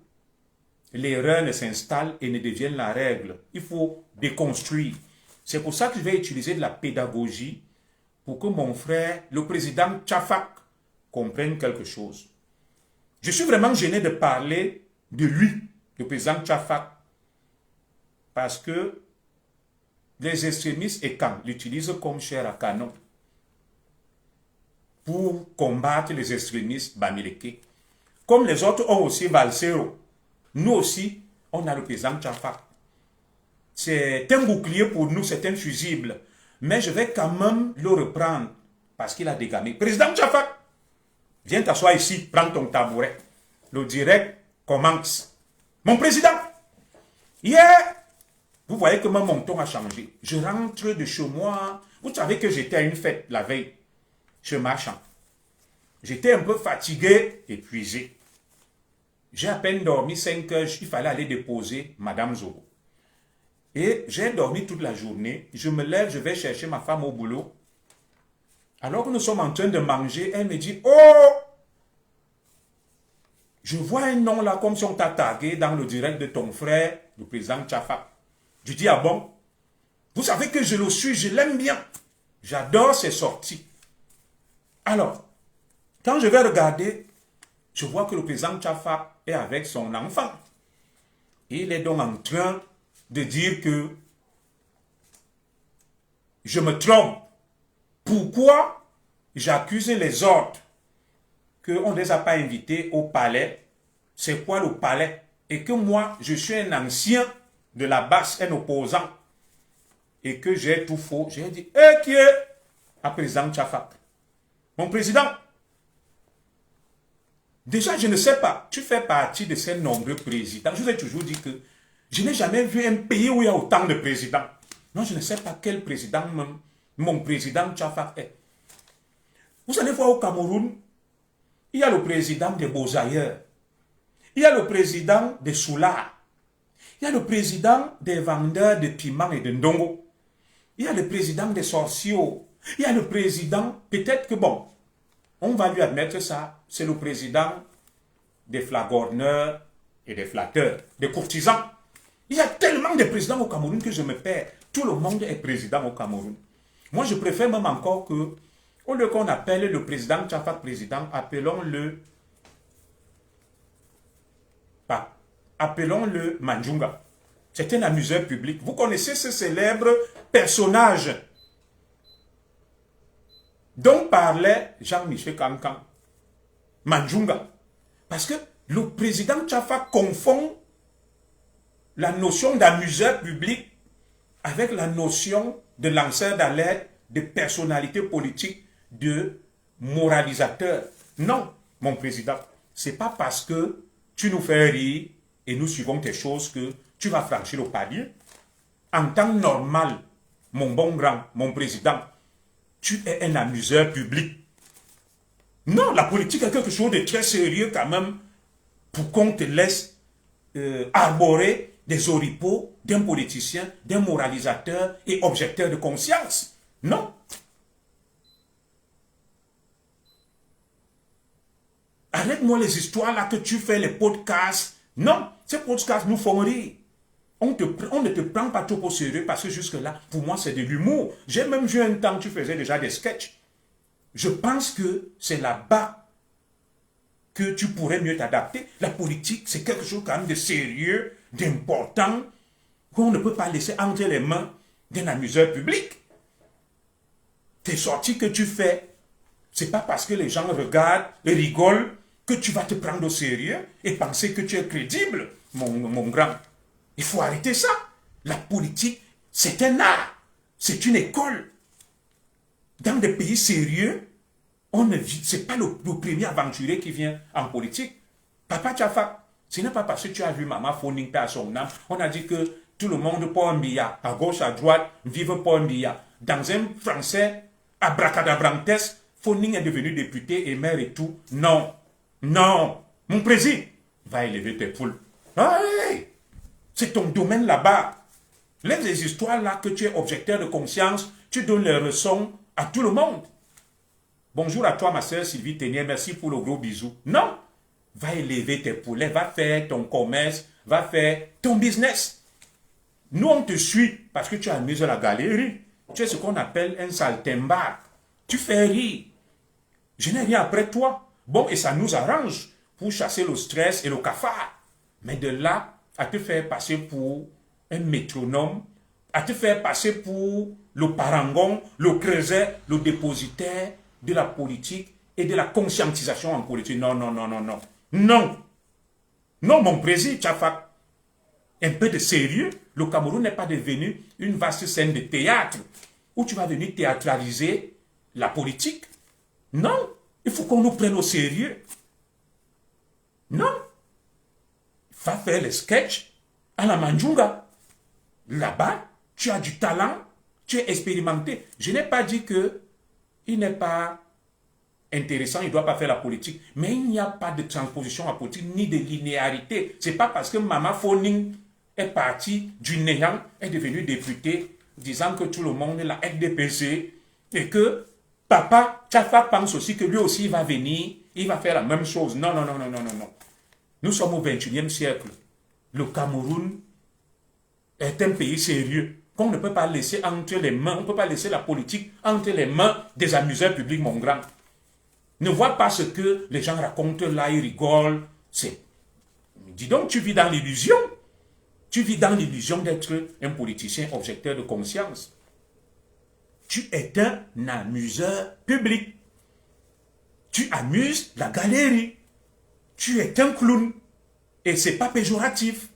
l'erreur ne s'installe et ne devienne la règle, il faut déconstruire. C'est pour ça que je vais utiliser de la pédagogie pour que mon frère, le président Tchafak, comprenne quelque chose. Je suis vraiment gêné de parler de lui, le président Tchafak, parce que les extrémistes et camps l'utilisent comme chair à canon pour combattre les extrémistes Bamileke. Comme les autres ont aussi Valsero, nous aussi, on a le président Tchafak. C'est un bouclier pour nous, c'est un fusible. Mais je vais quand même le reprendre parce qu'il a dégamé. Président Tchafak, viens t'asseoir ici, prends ton tabouret. Le direct commence. Mon président, hier, vous voyez que mon ton a changé. Je rentre de chez moi. Vous savez que j'étais à une fête la veille, chez Marchand. J'étais un peu fatigué, épuisé. J'ai à peine dormi 5 heures. Il fallait aller déposer Madame Zoro. Et j'ai dormi toute la journée. Je me lève, je vais chercher ma femme au boulot. Alors que nous sommes en train de manger, elle me dit, oh, je vois un nom là comme si on t'a tagué dans le direct de ton frère, le président Tchafa. Je dis, ah bon? Vous savez que je le suis, je l'aime bien. J'adore ses sorties. Alors, quand je vais regarder, je vois que le président Tchafa est avec son enfant. Il est donc en train de dire que je me trompe. Pourquoi j'accuse les autres qu'on ne les a pas invités au palais? C'est quoi le palais? Et que moi, je suis un ancien de la base, un opposant. Et que j'ai tout faux. J'ai dit, qui est à président Tchafak? Mon président, déjà, je ne sais pas, tu fais partie de ces nombreux présidents. Je vous ai toujours dit que je n'ai jamais vu un pays où il y a autant de présidents. Non, je ne sais pas quel président mon président Tchafak est. Vous allez voir au Cameroun, il y a le président des Beaux-Ailleurs. Il y a le président des Soulards. Il y a le président des vendeurs de piments et de ndongo. Il y a le président des sorciers. Il y a le président, peut-être que bon, on va lui admettre ça, c'est le président des flagorneurs et des flatteurs, des courtisans. Il y a tellement de présidents au Cameroun que je me perds. Tout le monde est président au Cameroun. Moi, je préfère même encore que, au lieu qu'on appelle le président Tchafak président, appelons-le Manjunga. C'est un amuseur public. Vous connaissez ce célèbre personnage dont parlait Jean-Michel Cancan. Manjunga. Parce que le président Tchafak confond la notion d'amuseur public avec la notion de lanceur d'alerte, de personnalité politique, de moralisateur. Non, mon président, c'est pas parce que tu nous fais rire et nous suivons tes choses que tu vas franchir le palier. En temps normal, mon bon grand, mon président, tu es un amuseur public. Non, la politique est quelque chose de très sérieux quand même pour qu'on te laisse arborer des oripeaux d'un politicien, d'un moralisateur et objecteur de conscience. Non. Arrête-moi les histoires là que tu fais, les podcasts. Non, ces podcasts nous font rire. On ne te prend pas trop au sérieux parce que jusque-là, pour moi, c'est de l'humour. J'ai même vu un temps, tu faisais déjà des sketchs. Je pense que c'est là-bas que tu pourrais mieux t'adapter. La politique, c'est quelque chose quand même de sérieux, d'important, qu'on ne peut pas laisser entre les mains d'un amuseur public. Tes sorties que tu fais, c'est pas parce que les gens regardent et rigolent que tu vas te prendre au sérieux et penser que tu es crédible, mon grand. Il faut arrêter ça. La politique, c'est un art. C'est une école. Dans des pays sérieux, ce n'est pas le premier aventurier qui vient en politique. Papa Tchafa, ce n'est pas parce que tu as vu maman Foning à son âme. On a dit que tout le monde pour un billard, à gauche, à droite, vive pour un billard. Dans un français abracadabrantes, Foning est devenu député et maire et tout. Non, non, mon président va élever tes poules. Hey, c'est ton domaine là-bas. Les histoires là que tu es objecteur de conscience, tu donnes les leçons à tout le monde. Bonjour à toi, ma soeur Sylvie Ténier, merci pour le gros bisou. Non, va élever tes poulets, va faire ton commerce, va faire ton business. Nous, on te suit parce que tu amuses la galerie. Tu es ce qu'on appelle un saltimbanque. Tu fais rire. Je n'ai rien après toi. Bon, et ça nous arrange pour chasser le stress et le cafard. Mais de là à te faire passer pour un métronome, à te faire passer pour le parangon, le creuset, le dépositaire de la politique et de la conscientisation en politique. Non, non, non, non, non. Non. Non, mon président Tchafak. Un peu de sérieux. Le Cameroun n'est pas devenu une vaste scène de théâtre où tu vas venir théâtraliser la politique. Non. Il faut qu'on nous prenne au sérieux. Non. Va faire les sketchs à la Manjunga. Là-bas, tu as du talent, tu es expérimenté. Je n'ai pas dit que il n'est pas intéressant, il ne doit pas faire la politique. Mais il n'y a pas de transposition à politique, ni de linéarité. Ce n'est pas parce que Maman Foning est partie du néant, est devenue députée, disant que tout le monde est la FDPC, et que Papa Tchafa pense aussi que lui aussi va venir, il va faire la même chose. Non, non, non, non, non, non, non. Nous sommes au XXIe siècle. Le Cameroun est un pays sérieux qu'on ne peut pas laisser entre les mains, on ne peut pas laisser la politique entre les mains des amuseurs publics, mon grand. Ne vois pas ce que les gens racontent là, ils rigolent. Dis donc, tu vis dans l'illusion. Tu vis dans l'illusion d'être un politicien objecteur de conscience. Tu es un amuseur public. Tu amuses la galerie. Tu es un clown. Et ce n'est pas péjoratif.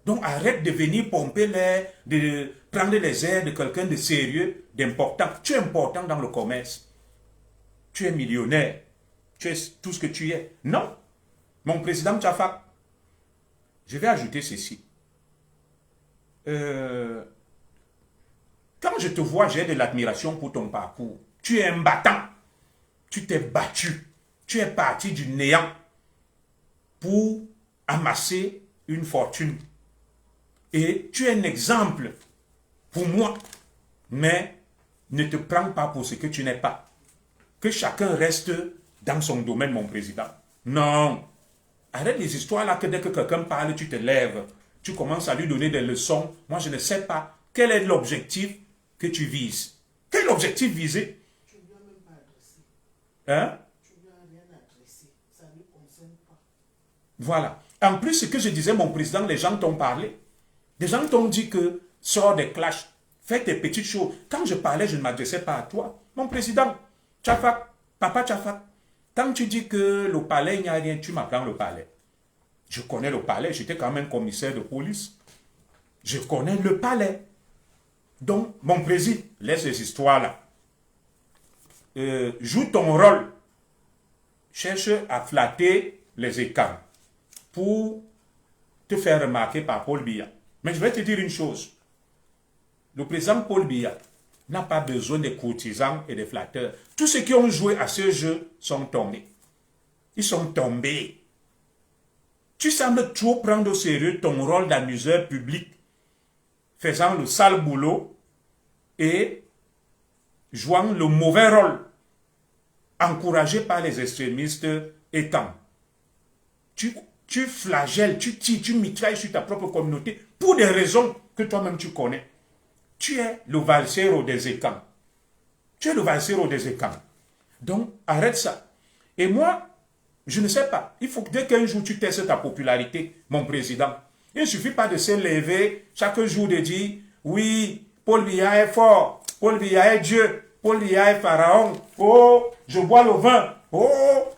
Donc arrête de venir pomper l'air, de prendre les airs de quelqu'un de sérieux, d'important. Tu es important dans le commerce. Tu es millionnaire. Tu es tout ce que tu es. Non. Mon président Tchafak, je vais ajouter ceci. Quand je te vois, j'ai de l'admiration pour ton parcours. Tu es un battant. Tu t'es battu. Tu es parti du néant pour amasser une fortune. Et tu es un exemple pour moi. Mais ne te prends pas pour ce que tu n'es pas. Que chacun reste dans son domaine, mon président. Non. Arrête les histoires là que dès que quelqu'un parle, tu te lèves. Tu commences à lui donner des leçons. Moi, je ne sais pas quel est l'objectif que tu vises. Quel objectif visé? Tu ne lui as même pas adressé. Hein? Tu ne lui as rien adressé. Ça ne lui concerne pas. Voilà. En plus, ce que je disais, mon président, les gens t'ont parlé. Les gens t'ont dit que sors des clashs, fais tes petites choses. Quand je parlais, je ne m'adressais pas à toi. Mon président, Tchafak, papa Tchafak, quand tu dis que le palais, il n'y a rien, tu m'apprends le palais. Je connais le palais, j'étais quand même commissaire de police. Je connais le palais. Donc, mon président, laisse ces histoires-là. Joue ton rôle. Cherche à flatter les écarts pour te faire remarquer par Paul Biya. Mais je vais te dire une chose. Le président Paul Biya n'a pas besoin des courtisans et des flatteurs. Tous ceux qui ont joué à ce jeu sont tombés. Ils sont tombés. Tu sembles trop prendre au sérieux ton rôle d'amuseur public, faisant le sale boulot et jouant le mauvais rôle, encouragé par les extrémistes étant. Tu flagelles, tu tires, tu mitrailles sur ta propre communauté pour des raisons que toi-même tu connais. Tu es le valsero des écans. Tu es le valsero des écans. Donc, arrête ça. Et moi, je ne sais pas. Il faut que dès qu'un jour tu testes ta popularité, mon président, il ne suffit pas de se lever chaque jour de dire, oui, Paul Biya est fort, Paul Biya est Dieu, Paul Biya est Pharaon. Oh, je bois le vin. Oh,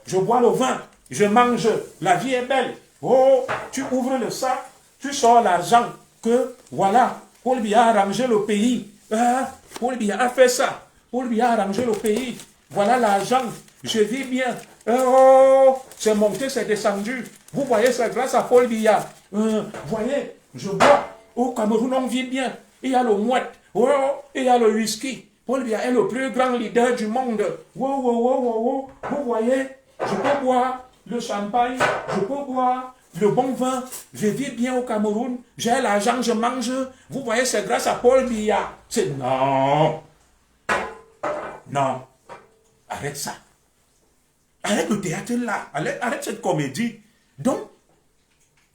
je bois le vin. Je mange. La vie est belle. Oh, tu ouvres le sac, tu sors l'argent. Que, voilà, Paul Biya a rangé le pays. Paul Biya a fait ça. Paul Biya a rangé le pays. Voilà l'argent. Je vis bien. Oh, c'est monté, c'est descendu. Vous voyez, c'est grâce à Paul Biya. Voyez, je bois. Au Cameroun, on vit bien. Il y a le mouette. Oh, il y a le whisky. Paul Biya est le plus grand leader du monde. Vous voyez, je peux boire le champagne, je peux boire le bon vin. Je vis bien au Cameroun. J'ai l'argent, je mange. Vous voyez, c'est grâce à Paul Biya. C'est non. Non. Arrête ça. Arrête le théâtre là. Arrête cette comédie. Donc,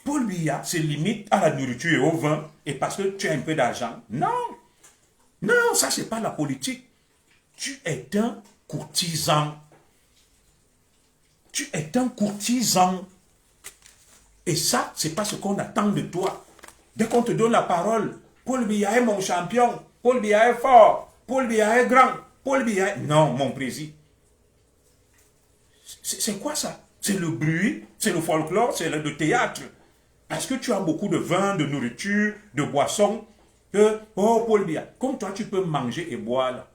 Paul Biya se limite à la nourriture et au vin. Et parce que tu as un peu d'argent. Non. Non, ça, c'est pas la politique. Tu es un courtisan. Tu es un courtisan. Et ça, c'est pas ce qu'on attend de toi. Dès qu'on te donne la parole, Paul Biya est mon champion. Paul Biya est fort. Paul Biya est grand. Paul Biya est... Non, mon président. C'est quoi ça? C'est le bruit, c'est le folklore, c'est le théâtre. Parce que tu as beaucoup de vin, de nourriture, de boissons. Oh, Paul Biya, comme toi, tu peux manger et boire là.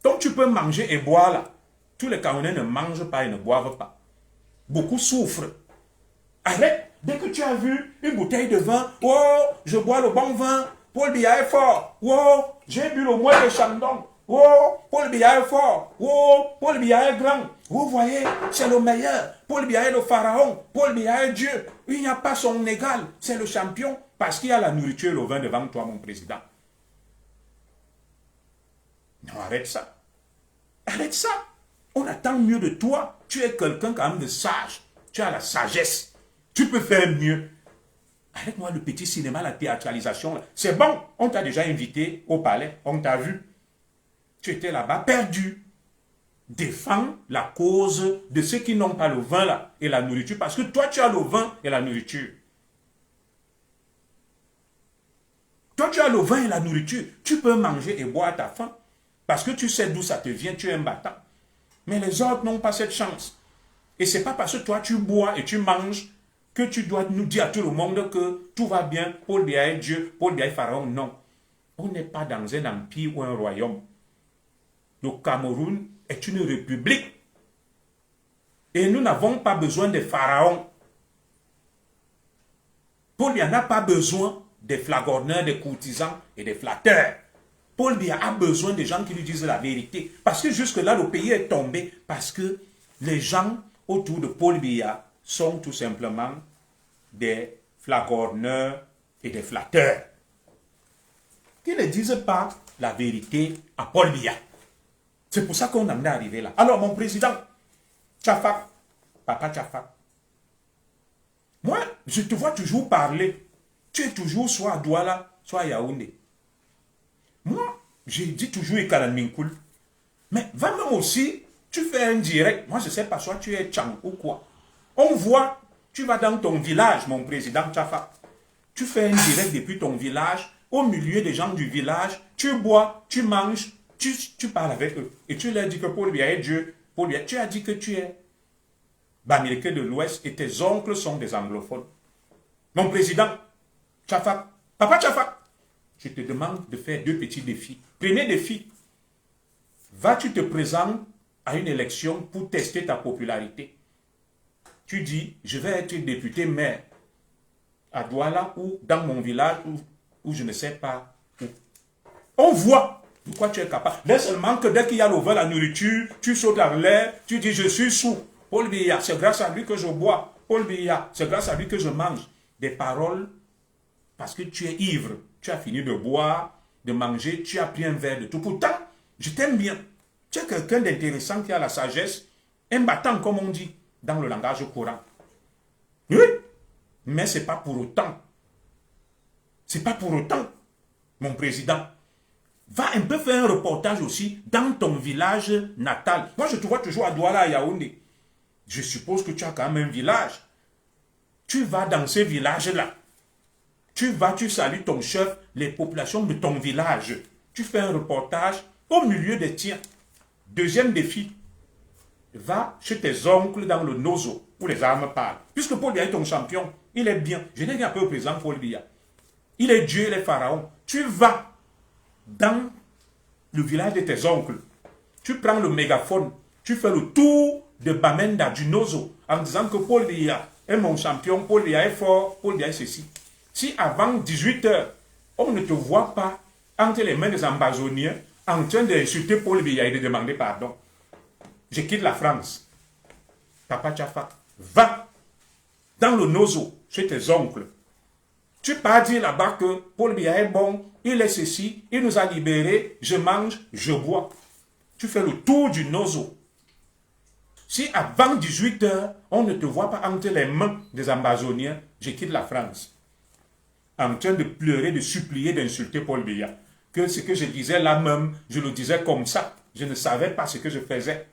Donc, tu peux manger et boire là. Tous les Camerounais ne mangent pas et ne boivent pas. Beaucoup souffrent. Arrête. Dès que tu as vu une bouteille de vin, oh, je bois le bon vin. Paul Biya est fort. Oh, j'ai bu le mois de Chandon. Oh, Paul Biya est fort. Oh, Paul Biya est grand. Vous voyez, c'est le meilleur. Paul Biya est le pharaon. Paul Biya est Dieu. Il n'y a pas son égal. C'est le champion. Parce qu'il y a la nourriture et le vin devant toi, mon président. Non, arrête ça. Arrête ça. On attend mieux de toi. Tu es quelqu'un quand même de sage. Tu as la sagesse. Tu peux faire mieux. Arrête-moi le petit cinéma, la théâtralisation. C'est bon. On t'a déjà invité au palais. On t'a vu. Tu étais là-bas perdu. Défends la cause de ceux qui n'ont pas le vin là et la nourriture. Parce que toi, tu as le vin et la nourriture. Toi, tu as le vin et la nourriture. Tu peux manger et boire à ta faim. Parce que tu sais d'où ça te vient. Tu es un battant. Mais les autres n'ont pas cette chance. Et ce n'est pas parce que toi, tu bois et tu manges que tu dois nous dire à tout le monde que tout va bien. Paul Biya est Dieu. Paul Biya est Pharaon. Non. On n'est pas dans un empire ou un royaume. Le Cameroun est une république. Et nous n'avons pas besoin des pharaons. Paul Biya n'a pas besoin des flagorneurs, des courtisans et des flatteurs. Paul Biya a besoin des gens qui lui disent la vérité. Parce que jusque-là, le pays est tombé. Parce que les gens autour de Paul Biya sont tout simplement des flagorneurs et des flatteurs. Qui ne disent pas la vérité à Paul Biya. C'est pour ça qu'on en est arrivé là. Alors, mon président, Tchafak, papa Tchafak, moi, je te vois toujours parler. Tu es toujours soit à Douala, soit à Yaoundé. Moi, je dis toujours Ikalanminkoul. Mais va même aussi, tu fais un direct. Moi, je ne sais pas, soit tu es Tchang ou quoi. On voit, tu vas dans ton village, mon président Tchafak. Tu fais un direct depuis ton village, au milieu des gens du village. Tu bois, tu manges, tu parles avec eux. Et tu leur dis que Paul Biya est Dieu. Paul Biya, tu as dit que tu es Bamileke de l'Ouest et tes oncles sont des anglophones. Mon président Tchafak, papa Tchafak, je te demande de faire deux petits défis. Premier défi, vas-tu te présenter à une élection pour tester ta popularité? Tu dis, je vais être député maire à Douala ou dans mon village ou je ne sais pas où. On voit de quoi tu es capable. Dès seulement que dès qu'il y a le vin, la nourriture, tu sautes en l'air, tu dis, je suis sous. Paul Biya, c'est grâce à lui que je bois. Paul Biya, c'est grâce à lui que je mange. Des paroles parce que tu es ivre. Tu as fini de boire, de manger, tu as pris un verre de tout. Pourtant, je t'aime bien. Tu es quelqu'un d'intéressant qui a la sagesse, un battant comme on dit dans le langage courant. Oui, mais ce n'est pas pour autant. C'est pas pour autant, mon président. Va un peu faire un reportage aussi dans ton village natal. Moi, je te vois toujours à Douala, à Yaoundé. Je suppose que tu as quand même un village. Tu vas dans ce village-là. Tu vas, tu salues ton chef, les populations de ton village. Tu fais un reportage au milieu des tiens. Deuxième défi. Va chez tes oncles dans le Nozo, où les armes parlent. Puisque Paul Biya est ton champion, il est bien. Je n'ai rien peu au président Paul Biya. Il est Dieu, il est Pharaon. Tu vas dans le village de tes oncles. Tu prends le mégaphone. Tu fais le tour de Bamenda, du Nozo, en disant que Paul Biya est mon champion, Paul Biya est fort, Paul Biya est ceci. Si avant 18 h, on ne te voit pas entre les mains des ambazoniens en train d'insulter Paul Biya et de demander pardon, je quitte la France. Papa Tchafa, va dans le Nozo, chez tes oncles. Tu pars dire là-bas que Paul Biya est bon, il est ceci, il nous a libérés, je mange, je bois. Tu fais le tour du Nozo. Si avant 18 h, on ne te voit pas entre les mains des ambazoniens, je quitte la France. En train de pleurer, de supplier, d'insulter Paul Biya. Que ce que je disais là même, je le disais comme ça. Je ne savais pas ce que je faisais.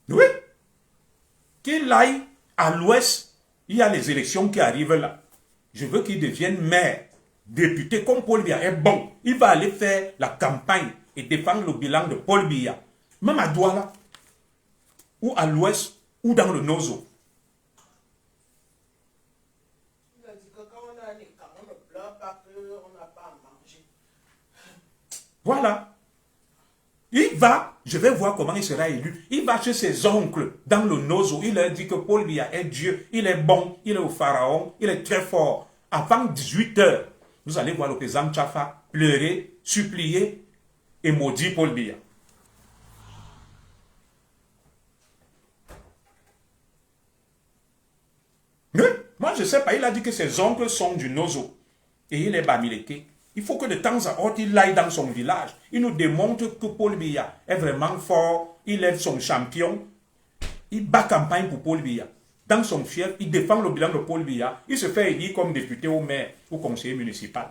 Oui. Qu'il aille à l'ouest, il y a les élections qui arrivent là. Je veux qu'il devienne maire, député, comme Paul Biya est bon. Il va aller faire la campagne et défendre le bilan de Paul Biya. Même à Douala, ou à l'ouest, ou dans le Nozo. Il a dit que quand on a un écart, on ne pleure pas qu'on n'a pas à manger. Voilà. Il va, je vais voir comment il sera élu. Il va chez ses oncles dans le Nozo. Il leur dit que Paul Biya est Dieu. Il est bon. Il est au Pharaon. Il est très fort. Avant 18 h, vous allez voir le président Tchafa pleurer, supplier et maudire Paul Biya. Oui, moi je ne sais pas. Il a dit que ses oncles sont du Nozo. Et il est Bamileke. Il faut que de temps à autre, il aille dans son village. Il nous démontre que Paul Biya est vraiment fort. Il est son champion. Il bat campagne pour Paul Biya. Dans son fief, il défend le bilan de Paul Biya. Il se fait élire comme député au maire ou conseiller municipal.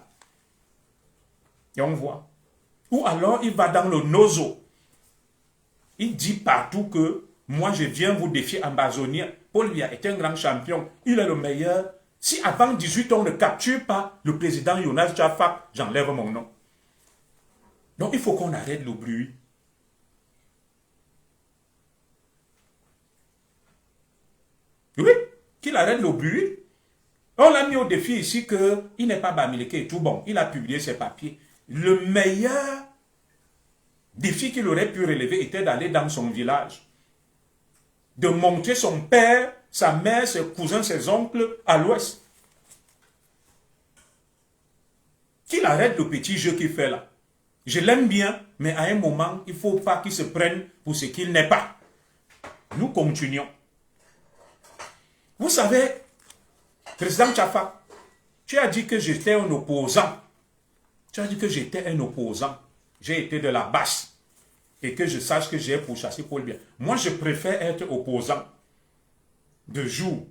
Et on voit. Ou alors, il va dans le Nozo. Il dit partout que moi, je viens vous défier ambazonien. Paul Biya est un grand champion. Il est le meilleur. Si avant 18 ans, on ne capture pas le président Jonas Tchafa, j'enlève mon nom. Donc, il faut qu'on arrête le bruit. Oui, qu'il arrête le bruit. On l'a mis au défi ici qu'il n'est pas Bamileke et tout bon. Il a publié ses papiers. Le meilleur défi qu'il aurait pu relever était d'aller dans son village. De montrer son père, sa mère, ses cousins, ses oncles à l'ouest. Qu'il arrête le petit jeu qu'il fait là. Je l'aime bien, mais à un moment, il ne faut pas qu'il se prenne pour ce qu'il n'est pas. Nous continuons. Vous savez, président Tchafa, tu as dit que j'étais un opposant. Tu as dit que j'étais un opposant. J'ai été de la basse. Et que je sache que j'ai pourchassé Paul Biya. Moi, je préfère être opposant de jour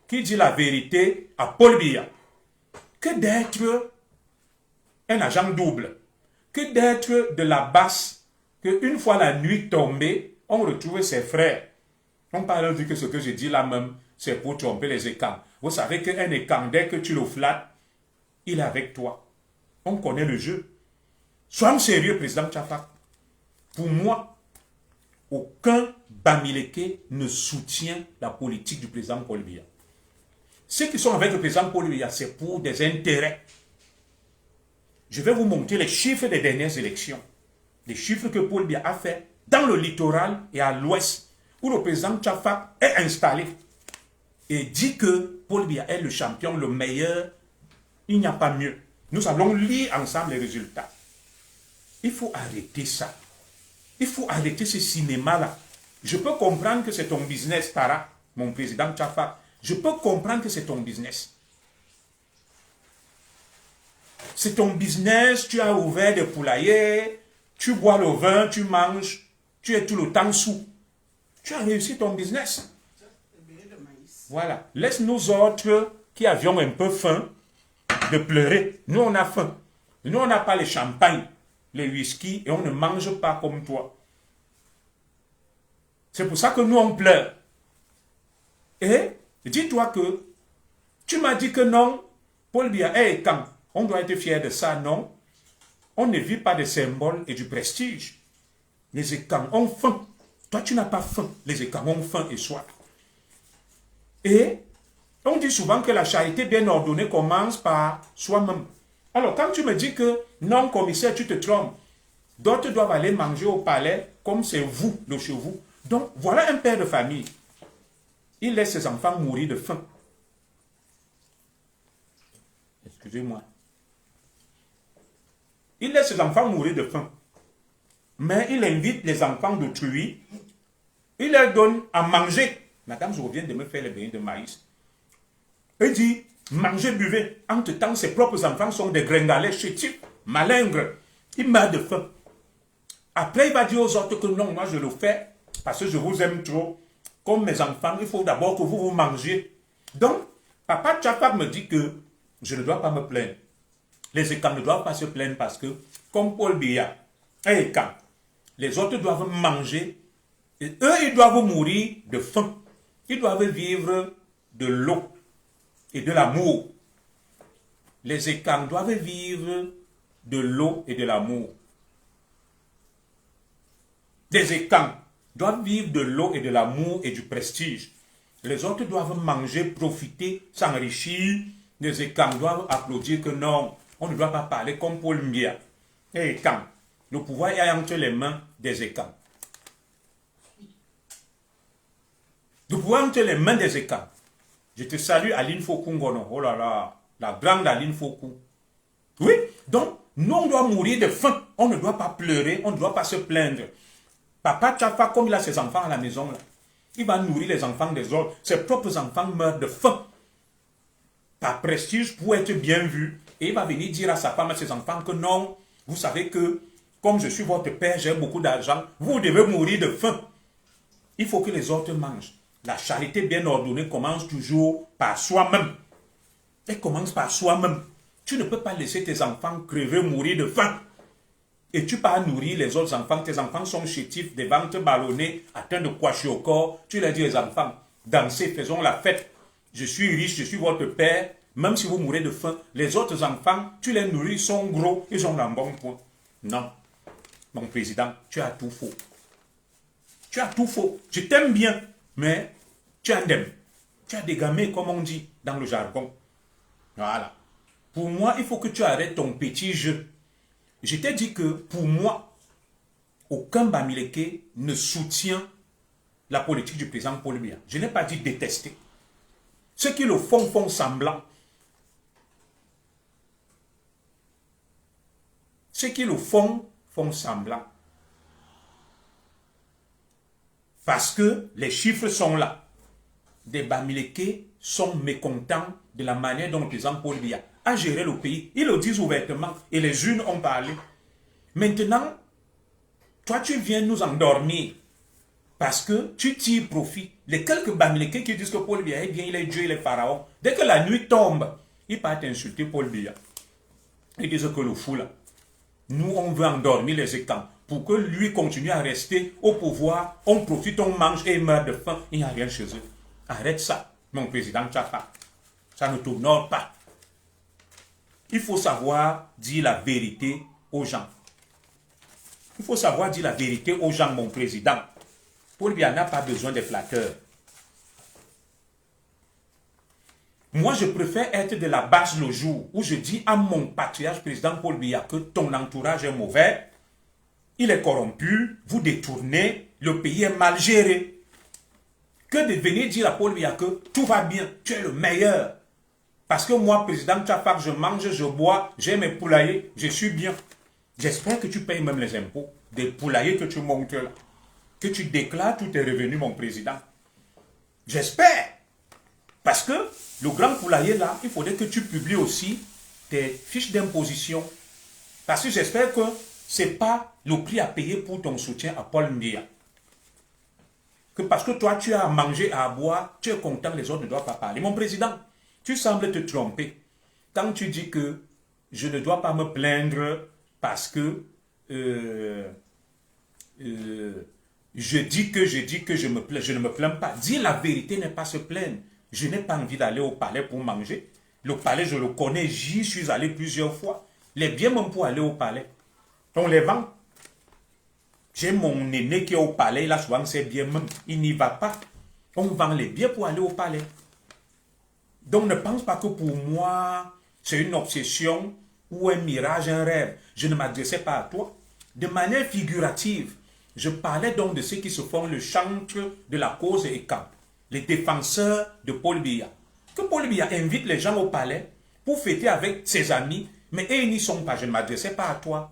qui dit la vérité à Paul Biya que d'être un agent double, que d'être de la basse, qu'une fois la nuit tombée, on retrouve ses frères. On parle dit que ce que je dis là même, c'est pour tromper les écans. Vous savez qu'un écan, dès que tu le flattes, il est avec toi. On connaît le jeu. Sois sérieux, président Tchafa. Pour moi, aucun Bamileke ne soutient la politique du président Paul Biya. Ceux qui sont avec le président Paul Biya, c'est pour des intérêts. Je vais vous montrer les chiffres des dernières élections. Les chiffres que Paul Biya a fait dans le littoral et à l'ouest, où le président Tchafa est installé et dit que Paul Biya est le champion, le meilleur. Il n'y a pas mieux. Nous allons lire ensemble les résultats. Il faut arrêter ça. Il faut arrêter ce cinéma-là. Je peux comprendre que c'est ton business, Tara, mon président Tchafa. Je peux comprendre que c'est ton business. C'est ton business, tu as ouvert des poulaillers, tu bois le vin, tu manges, tu es tout le temps sous. Tu as réussi ton business. Voilà. Laisse nous autres qui avions un peu faim de pleurer. Nous, on a faim. Nous, on n'a pas les champagnes, les whisky, et on ne mange pas comme toi. C'est pour ça que nous, on pleure. Et dis-toi que tu m'as dit que non, Paul Biya, quand on doit être fier de ça, non. On ne vit pas des symboles et du prestige. Les écans ont faim. Toi, tu n'as pas faim. Les écans ont faim et soif. Et on dit souvent que la charité bien ordonnée commence par soi-même. Alors, quand tu me dis que non, commissaire, tu te trompes, d'autres doivent aller manger au palais comme c'est vous, de chez vous. Donc, voilà un père de famille. Il laisse ses enfants mourir de faim. Excusez-moi. Il laisse ses enfants mourir de faim. Mais il invite les enfants d'autrui. Il leur donne à manger. Madame, je reviens de me faire les beignets de maïs. Il dit, mangez, buvez. Entre-temps, ses propres enfants sont des gringalets chétifs, malingres. Il meurt de faim. Après, il va dire aux autres que non, moi je le fais parce que je vous aime trop. Comme mes enfants, il faut d'abord que vous mangiez. Donc, Papa Tchafa me dit que je ne dois pas me plaindre. Les écans ne doivent pas se plaindre parce que, comme Paul Biya, quand les autres doivent manger, et eux, ils doivent mourir de faim. Ils doivent vivre de l'eau et de l'amour. Les écans doivent vivre de l'eau et de l'amour. Les écans doivent vivre de l'eau et de l'amour et du prestige. Les autres doivent manger, profiter, s'enrichir. Les écans doivent applaudir que non, on ne doit pas parler comme Paul Biya. Et quand le pouvoir est entre les mains des écans. Le pouvoir entre les mains des écans. Je te salue Aline Fokungono. Oh là là, la grande Aline Fokou. Oui, donc nous on doit mourir de faim. On ne doit pas pleurer, on ne doit pas se plaindre. Papa Tchafa, comme il a ses enfants à la maison, là, il va nourrir les enfants des autres. Ses propres enfants meurent de faim. Par prestige, pour être bien vu. Et il va venir dire à sa femme et à ses enfants que non, vous savez que, comme je suis votre père, j'ai beaucoup d'argent, vous devez mourir de faim. Il faut que les autres mangent. La charité bien ordonnée commence toujours par soi-même. Elle commence par soi-même. Tu ne peux pas laisser tes enfants crever, mourir de faim. Et tu pars nourrir les autres enfants. Tes enfants sont chétifs, des ventres ballonnés, atteints de couacher au corps. Tu leur dis aux enfants, dansez, faisons la fête. Je suis riche, je suis votre père. Même si vous mourrez de faim, les autres enfants, tu les nourris, ils sont gros, ils ont un bon point. Non. Mon président, tu as tout faux. Tu as tout faux. Je t'aime bien, mais tu as indemne. Tu as dégamé, comme on dit dans le jargon. Voilà. Pour moi, il faut que tu arrêtes ton petit jeu. Je t'ai dit que, pour moi, aucun Bamileke ne soutient la politique du président Paul Biya. Je n'ai pas dit détester. Ceux qui le font, font semblant. Ceux qui le font, font semblant. Parce que les chiffres sont là. Des Bamileke sont mécontents de la manière dont le président Paul Biya a géré le pays. Ils le disent ouvertement et les unes ont parlé. Maintenant, toi tu viens nous endormir parce que tu tires profit. Les quelques Bamileke qui disent que Paul Biya est bien, il est Dieu, il est pharaon. Dès que la nuit tombe, ils partent insulter Paul Biya. Ils disent que le fou là, nous on veut endormir les écans. Pour que lui continue à rester au pouvoir, on profite, on mange et il meurt de faim. Il n'y a rien chez eux. Arrête ça, mon président Tchafa. Ça ne t'honore pas. Il faut savoir dire la vérité aux gens. Il faut savoir dire la vérité aux gens, mon président. Paul Biya n'a pas besoin de flatteurs. Moi, je préfère être de la base le jour où je dis à mon patriarche président Paul Biya que ton entourage est mauvais, il est corrompu, vous détournez, le pays est mal géré. Que de venir dire à Paul Biya que tout va bien, tu es le meilleur. Parce que moi, président Tchafa, je mange, je bois, j'ai mes poulaillers, je suis bien. J'espère que tu payes même les impôts des poulaillers que tu montes là. Que tu déclares tous tes revenus, mon président. J'espère. Parce que le grand poulailler là, il faudrait que tu publies aussi tes fiches d'imposition. Parce que j'espère que ce n'est pas le prix à payer pour ton soutien à Paul Ndia. Que parce que toi, tu as à manger, à boire, tu es content, les autres ne doivent pas parler. Mon président, tu sembles te tromper. Quand tu dis que je ne dois pas me plaindre parce que je dis que je ne me plains pas. Dire la vérité n'est pas se plaindre. Je n'ai pas envie d'aller au palais pour manger. Le palais, je le connais, j'y suis allé plusieurs fois. Les biens même pour aller au palais, on les vend. J'ai mon aîné qui est au palais, il a souvent ses biens même, il n'y va pas. On vend les biens pour aller au palais. Donc ne pense pas que pour moi, c'est une obsession ou un mirage, un rêve. Je ne m'adressais pas à toi. De manière figurative, je parlais donc de ceux qui se font le chantre de la cause ECAP, les défenseurs de Paul Biya. Que Paul Biya invite les gens au palais pour fêter avec ses amis, mais eux, ils n'y sont pas. Je ne m'adressais pas à toi.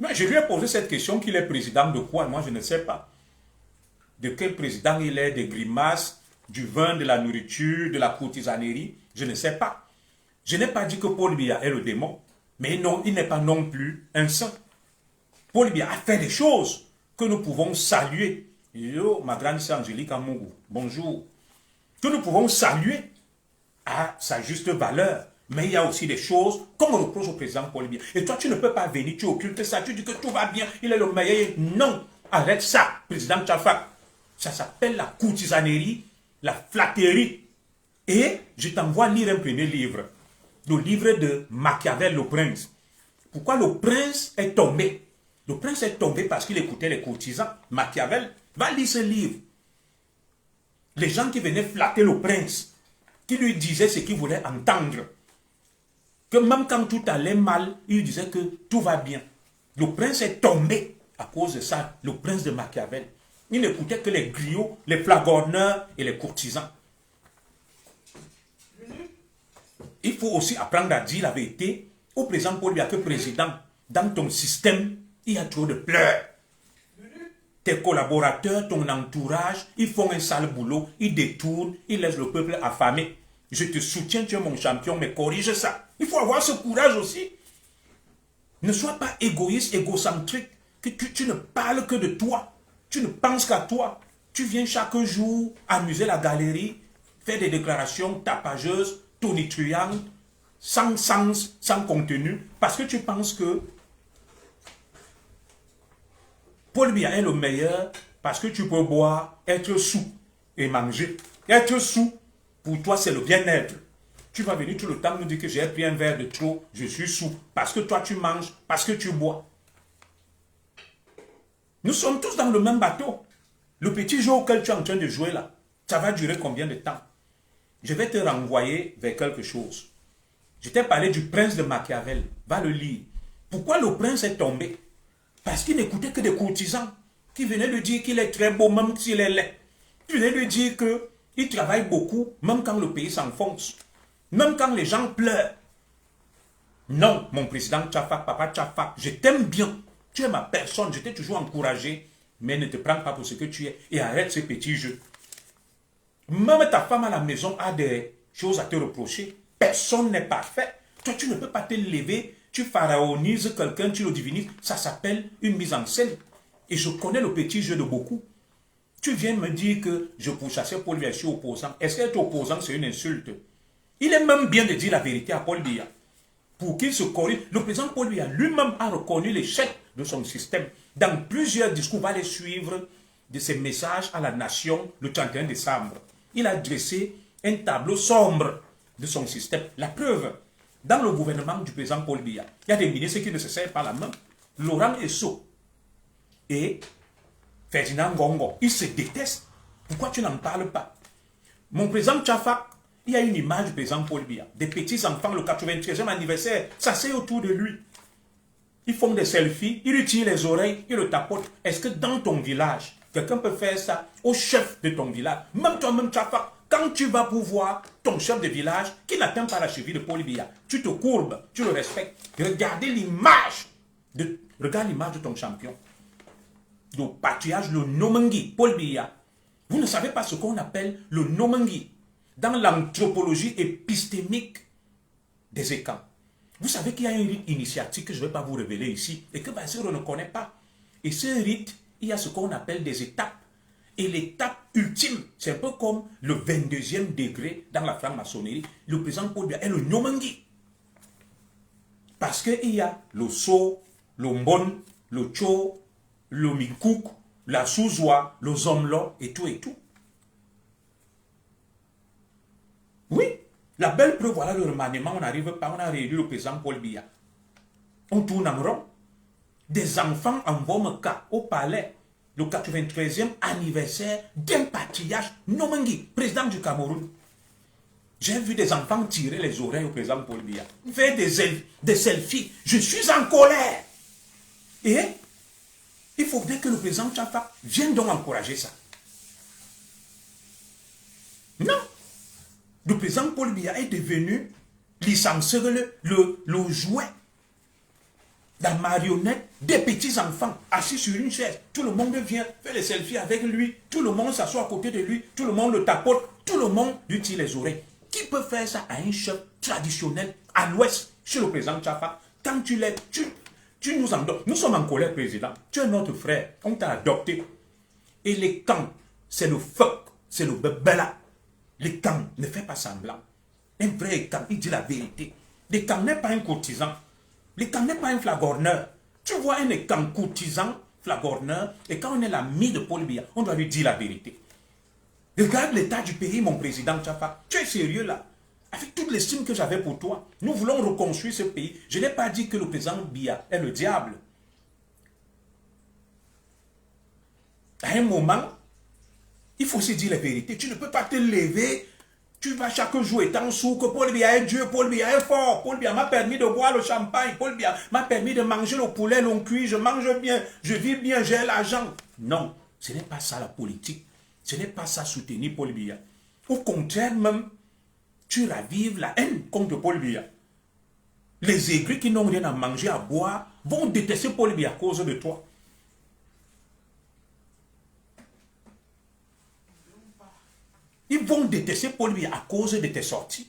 Mais je lui ai posé cette question, qu'il est président de quoi? Moi, je ne sais pas. De quel président il est, des grimaces, du vin, de la nourriture, de la courtisanerie, je ne sais pas. Je n'ai pas dit que Paul Biya est le démon, mais non, il n'est pas non plus un saint. Paul Biya a fait des choses que nous pouvons saluer. Yo, ma grande sœur Angélique Amougou, bonjour. Que nous pouvons saluer à sa juste valeur. Mais il y a aussi des choses qu'on reproche au président Paul Biya. Et toi, tu ne peux pas venir, tu occultes ça, tu dis que tout va bien, il est le meilleur. Non, arrête ça, président Tchafak. Ça s'appelle la courtisanerie, la flatterie. Et je t'envoie lire un premier livre. Le livre de Machiavel, le prince. Pourquoi le prince est tombé? Le prince est tombé parce qu'il écoutait les courtisans. Machiavel, va lire ce livre. Les gens qui venaient flatter le prince, qui lui disaient ce qu'il voulait entendre. Que même quand tout allait mal, il disait que tout va bien. Le prince est tombé à cause de ça, le prince de Machiavel. Il n'écoutait que les griots, les flagorneurs et les courtisans. Il faut aussi apprendre à dire la vérité au président Paul Biya que président, dans ton système, il y a trop de pleurs. Tes collaborateurs, ton entourage, ils font un sale boulot, ils détournent, ils laissent le peuple affamé. Je te soutiens, tu es mon champion, mais corrige ça. Il faut avoir ce courage aussi. Ne sois pas égoïste, égocentrique, que tu ne parles que de toi. Tu ne penses qu'à toi. Tu viens chaque jour amuser la galerie, faire des déclarations tapageuses, tonitruantes, sans sens, sans contenu, parce que tu penses que Paul Biya est le meilleur, parce que tu peux boire, être sous et manger. Être sous, pour toi, c'est le bien-être. Tu vas venir tout le temps nous dire que j'ai pris un verre de trop, je suis sous, parce que toi tu manges, parce que tu bois. Nous sommes tous dans le même bateau. Le petit jeu auquel tu es en train de jouer là, ça va durer combien de temps? Je vais te renvoyer vers quelque chose. Je t'ai parlé du prince de Machiavel. Va le lire. Pourquoi le prince est tombé? Parce qu'il n'écoutait que des courtisans qui venaient lui dire qu'il est très beau, même s'il est laid. Qui venaient lui dire qu'il travaille beaucoup, même quand le pays s'enfonce. Même quand les gens pleurent. Non, mon président Tchafak, papa Tchafak, je t'aime bien. Tu es ma personne, je t'ai toujours encouragé. Mais ne te prends pas pour ce que tu es et arrête ce petit jeu. Même ta femme à la maison a des choses à te reprocher. Personne n'est parfait. Toi, tu ne peux pas te lever, tu pharaonises quelqu'un, tu le divinises. Ça s'appelle une mise en scène. Et je connais le petit jeu de beaucoup. Tu viens me dire que je pourchassais Paul Biya, je suis opposant. Est-ce qu'être opposant, c'est une insulte? Il est même bien de dire la vérité à Paul Biya. Pour qu'il se corrige. Le président Paul Biya lui-même a reconnu l'échec de son système. Dans plusieurs discours, on va les suivre de ses messages à la nation le 31 décembre. Il a dressé un tableau sombre de son système. La preuve, dans le gouvernement du président Paul Biya, il y a des ministres qui ne se serrent pas la main. Laurent Esso et Ferdinand Ngongo, ils se détestent. Pourquoi tu n'en parles pas? Mon président Tchafak, il y a une image du président Paul Biya. Des petits enfants, le 93e anniversaire, s'asseyent autour de lui. Ils font des selfies, ils lui tirent les oreilles, ils le tapotent. Est-ce que dans ton village, quelqu'un peut faire ça au chef de ton village? Même toi-même, Tchafak, Quand tu vas pour voir ton chef de village qui n'atteint pas la cheville de Paul Biya, tu te courbes, tu le respectes. Regardez l'image regarde l'image de ton champion. Le patriarche, le Nomengi, Paul Biya. Vous ne savez pas ce qu'on appelle le Nomengi dans l'anthropologie épistémique des Ekans. Vous savez qu'il y a un rite initiatique que je ne vais pas vous révéler ici et que Bassirou ne connaît pas. Et ce rite, il y a ce qu'on appelle des étapes. Et l'étape ultime, c'est un peu comme le 22e degré dans la franc-maçonnerie. Le président Paul Biya est le Nomengi. Parce qu'il y a le So, le Mbon, le Cho, le Minkouk, la Souzoua, le Zomlo et tout et tout. Oui, la belle preuve, voilà le remaniement, on n'arrive pas, on a réélu le président Paul Biya. On tourne en rond. Des enfants envoient un cas au palais. Le 93e anniversaire d'un patriarche Nomengi, président du Cameroun. J'ai vu des enfants tirer les oreilles au président Paul Biya, faire des selfies. Je suis en colère. Et il faudrait que le président Tchafa vienne donc encourager ça. Non. Le président Paul Biya est devenu licencié, le jouet, la marionnette des petits-enfants assis sur une chaise. Tout le monde vient faire les selfies avec lui. Tout le monde s'assoit à côté de lui. Tout le monde le tapote. Tout le monde lui tire les oreilles. Qui peut faire ça à un chef traditionnel à l'ouest, chez le président Tchafa? Quand tu l'es, tu nous en donnes. Nous sommes en colère, président. Tu es notre frère. On t'a adopté. Et les camps, c'est le fuck, c'est le bebela. Les camps ne fait pas semblant. Un vrai camp, il dit la vérité. Les camps n'est pas un courtisan. Les camps n'est pas un flagorneur. Tu vois un camp courtisan, flagorneur, et quand on est l'ami de Paul Biya, on doit lui dire la vérité. Regarde l'état du pays, mon président Tchafa. Tu es sérieux là? Avec toute l'estime que j'avais pour toi, nous voulons reconstruire ce pays. Je n'ai pas dit que le président Biya est le diable. À un moment, il faut aussi dire la vérité. Tu ne peux pas te lever. Tu vas chaque jour étant sourd que Paul Biya est Dieu, Paul Biya est fort. Paul Biya m'a permis de boire le champagne. Paul Biya m'a permis de manger le poulet long cuit. Je mange bien, je vis bien, j'ai l'argent. Non, ce n'est pas ça la politique. Ce n'est pas ça soutenir Paul Biya. Au contraire même, tu ravives la haine contre Paul Biya. Les aigris qui n'ont rien à manger, à boire, vont détester Paul Biya à cause de toi. Ils vont détester Paul Biya à cause de tes sorties.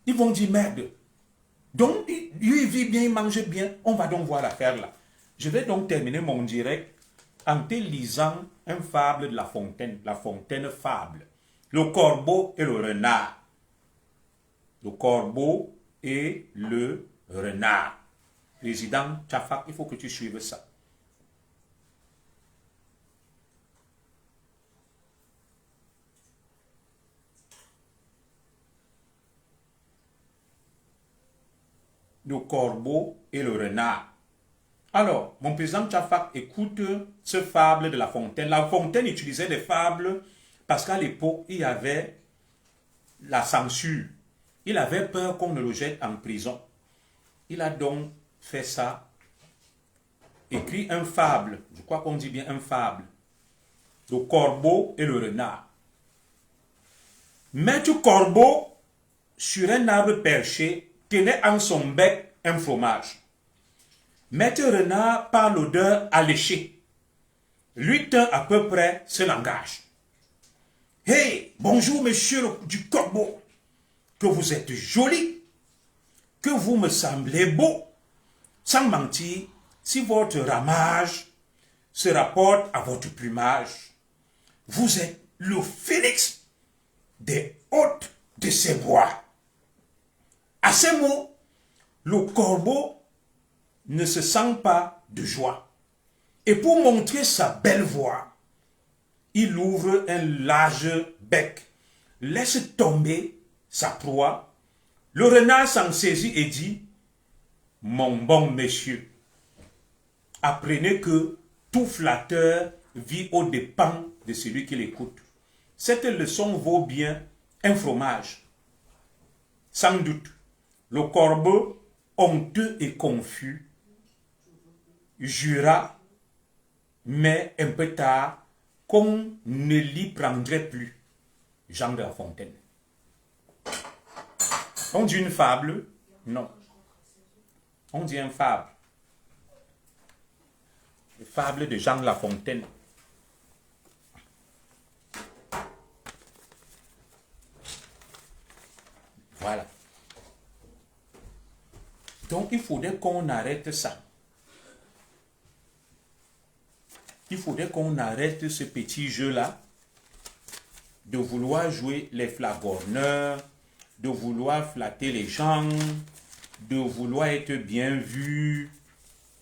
Ils vont dire merde. Donc, lui, il vit bien, il mange bien. On va donc voir l'affaire là. Je vais donc terminer mon direct en te lisant un fable de La Fontaine. La Fontaine fable. Le corbeau et le renard. Le corbeau et le renard. Président Tchafa, il faut que tu suives ça. Le corbeau et le renard. Alors, mon président Tchafa, écoute ce fable de La Fontaine. La Fontaine utilisait des fables parce qu'à l'époque, il y avait la censure. Il avait peur qu'on ne le jette en prison. Il a donc fait ça, écrit un fable. Je crois qu'on dit bien un fable. Le corbeau et le renard. Maître Corbeau, sur un arbre perché, tenait en son bec un fromage. Maître Renard, par l'odeur alléchée, lui tint à peu près ce langage. « Hey, bonjour monsieur du corbeau, que vous êtes joli, que vous me semblez beau. Sans mentir, si votre ramage se rapporte à votre plumage, vous êtes le phénix des hôtes de ces bois. » À ces mots, le corbeau ne se sent pas de joie. Et pour montrer sa belle voix, il ouvre un large bec, laisse tomber sa proie. Le renard s'en saisit et dit, « Mon bon monsieur, apprenez que tout flatteur vit aux dépens de celui qui l'écoute. Cette leçon vaut bien un fromage. » Sans doute, le corbeau, honteux et confus, jura, mais un peu tard, qu'on ne l'y prendrait plus. Jean de La Fontaine. On dit une fable? Non. On dit une fable. Une fable de Jean de La Fontaine. Voilà. Donc, il faudrait qu'on arrête ça. Il faudrait qu'on arrête ce petit jeu-là de vouloir jouer les flagorneurs, de vouloir flatter les gens, de vouloir être bien vu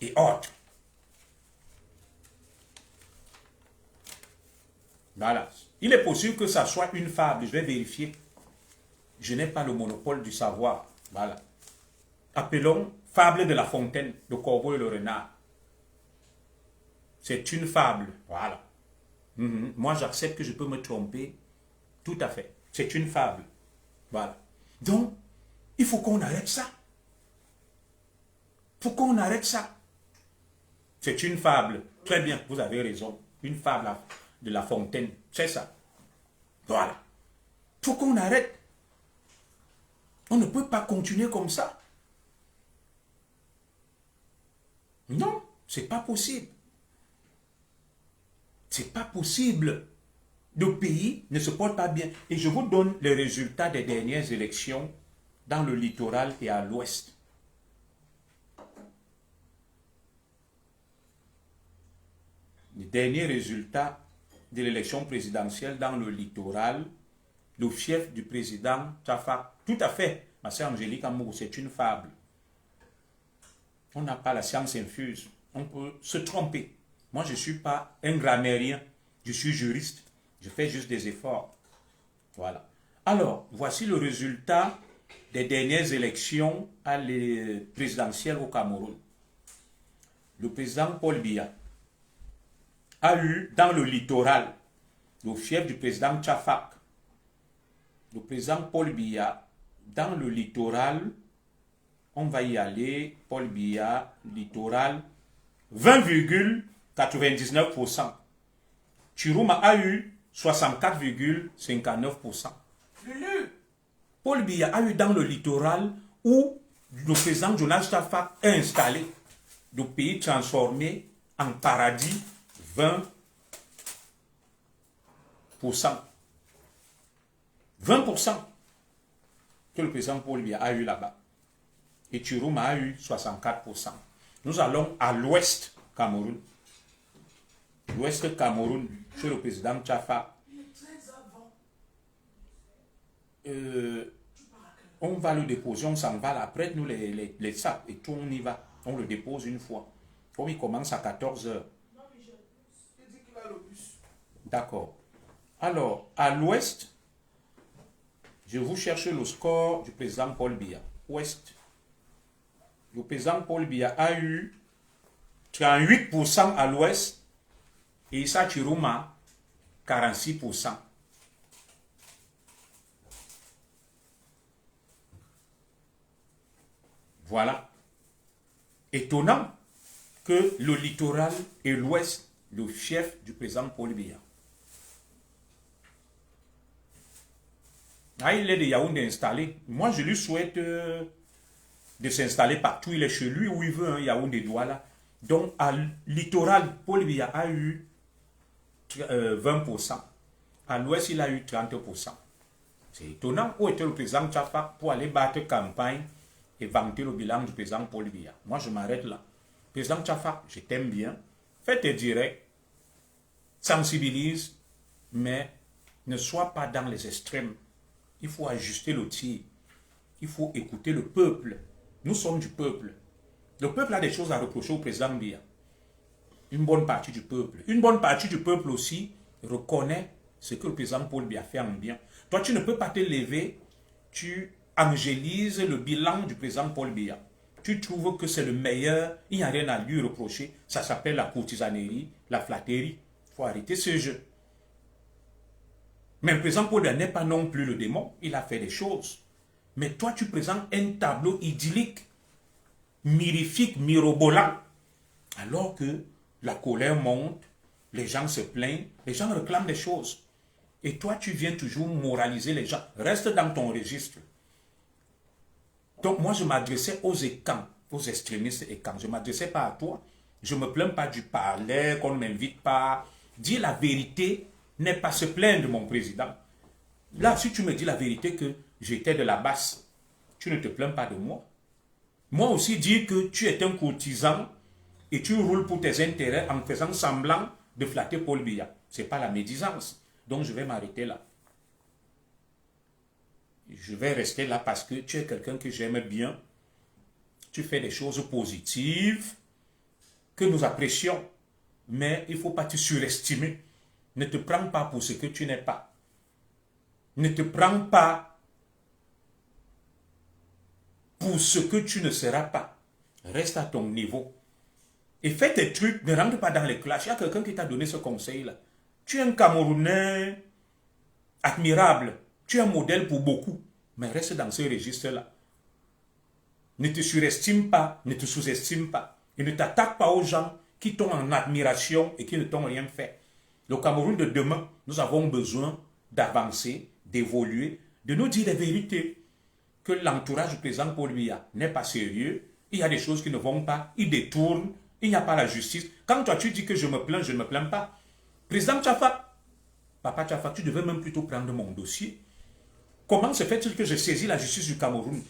et autres. Voilà. Il est possible que ça soit une fable. Je vais vérifier. Je n'ai pas le monopole du savoir. Voilà. Appelons fable de La Fontaine de Corbeau et le renard. C'est une fable. Voilà. Moi, j'accepte que je peux me tromper. Tout à fait. C'est une fable. Voilà. Donc, il faut qu'on arrête ça. Il faut qu'on arrête ça. C'est une fable. Très bien, vous avez raison. Une fable de La Fontaine. C'est ça. Voilà. Il faut qu'on arrête. On ne peut pas continuer comme ça. Non, c'est pas possible. C'est pas possible. Le pays ne se porte pas bien. Et je vous donne les résultats des dernières élections dans le littoral et à l'ouest. Les derniers résultats de l'élection présidentielle dans le littoral, le fief du président Tchafa. Tout à fait, ma sœur Angélique Amour, c'est une fable. On n'a pas la science infuse. On peut se tromper. Moi, je ne suis pas un grammairien. Je suis juriste. Je fais juste des efforts. Voilà. Alors, voici le résultat des dernières élections présidentielles au Cameroun. Le président Paul Biya a eu dans le littoral, le fief du président Tchafak, le président Paul Biya, dans le littoral, on va y aller, Paul Biya, littoral, 20,99%. Chirouma a eu 64,59%. Paul Biya a eu dans le littoral où le président Jonas Tchafak est installé, le pays transformé en paradis, 20%. 20% que le président Paul Biya a eu là-bas. Et Chirouma a eu 64%. Nous allons à l'ouest Cameroun. L'ouest Cameroun, chez le président Tchafa. On va le déposer, on s'en va là. Après, nous les sapes et tout, on y va. On le dépose une fois. Comme il commence à 14 h. D'accord. Alors, à l'ouest, je vous cherche le score du président Paul Biya. Ouest. Le président Paul Biya a eu 38% à l'ouest et Issa Chirouma 46%. Voilà. Étonnant que le littoral et l'ouest, le fief du président Paul Biya. Ah, il est de Yaoundé installé. Moi, je lui souhaite de s'installer partout. Il est chez lui où il veut, hein, Yaoundé Douala. Donc, à littoral, Paul Biya a eu 20%. À l'ouest, il a eu 30%. C'est étonnant. Où était le président Tchafa pour aller battre campagne et vanter le bilan du président Paul Biya? Moi, je m'arrête là. Président Tchafa, je t'aime bien. Fais tes directs. Sensibilise. Mais ne sois pas dans les extrêmes. Il faut ajuster le tir. Il faut écouter le peuple. Nous sommes du peuple. Le peuple a des choses à reprocher au président Biya. Une bonne partie du peuple. Une bonne partie du peuple aussi reconnaît ce que le président Paul Biya fait en bien. Toi, tu ne peux pas te lever, tu angélises le bilan du président Paul Biya. Tu trouves que c'est le meilleur, il n'y a rien à lui reprocher. Ça s'appelle la courtisanerie, la flatterie. Il faut arrêter ce jeu. Mais le président Paul Biya n'est pas non plus le démon. Il a fait des choses. Mais toi, tu présentes un tableau idyllique, mirifique, mirobolant. Alors que la colère monte, les gens se plaignent, les gens réclament des choses. Et toi, tu viens toujours moraliser les gens. Reste dans ton registre. Donc, moi, je m'adressais aux écans, aux extrémistes écans. Je ne m'adressais pas à toi. Je ne me plains pas du palais, qu'on ne m'invite pas. Dire la vérité n'est pas se plaindre, mon président. Là, si tu me dis la vérité que j'étais de la basse, tu ne te plains pas de moi. Moi aussi, dire que tu es un courtisan et tu roules pour tes intérêts en faisant semblant de flatter Paul Biya. Ce n'est pas la médisance. Donc, je vais m'arrêter là. Je vais rester là parce que tu es quelqu'un que j'aime bien. Tu fais des choses positives que nous apprécions. Mais il ne faut pas te surestimer. Ne te prends pas pour ce que tu n'es pas. Ne te prends pas pour ce que tu ne seras pas. Reste à ton niveau. Et fais tes trucs, ne rentre pas dans les clashs. Il y a quelqu'un qui t'a donné ce conseil-là. Tu es un Camerounais admirable. Tu es un modèle pour beaucoup. Mais reste dans ce registre-là. Ne te surestime pas, ne te sous-estime pas. Et ne t'attaque pas aux gens qui t'ont en admiration et qui ne t'ont rien fait. Le Cameroun de demain, nous avons besoin d'avancer, d'évoluer, de nous dire la vérité. Que l'entourage du président Paul Biya n'est pas sérieux. Il y a des choses qui ne vont pas. Il détourne. Il n'y a pas la justice. Quand toi tu dis que je me plains, je ne me plains pas. Président Tchafa, Papa Tchafa, tu devais même plutôt prendre mon dossier. Comment se fait-il que je saisis la justice du Cameroun?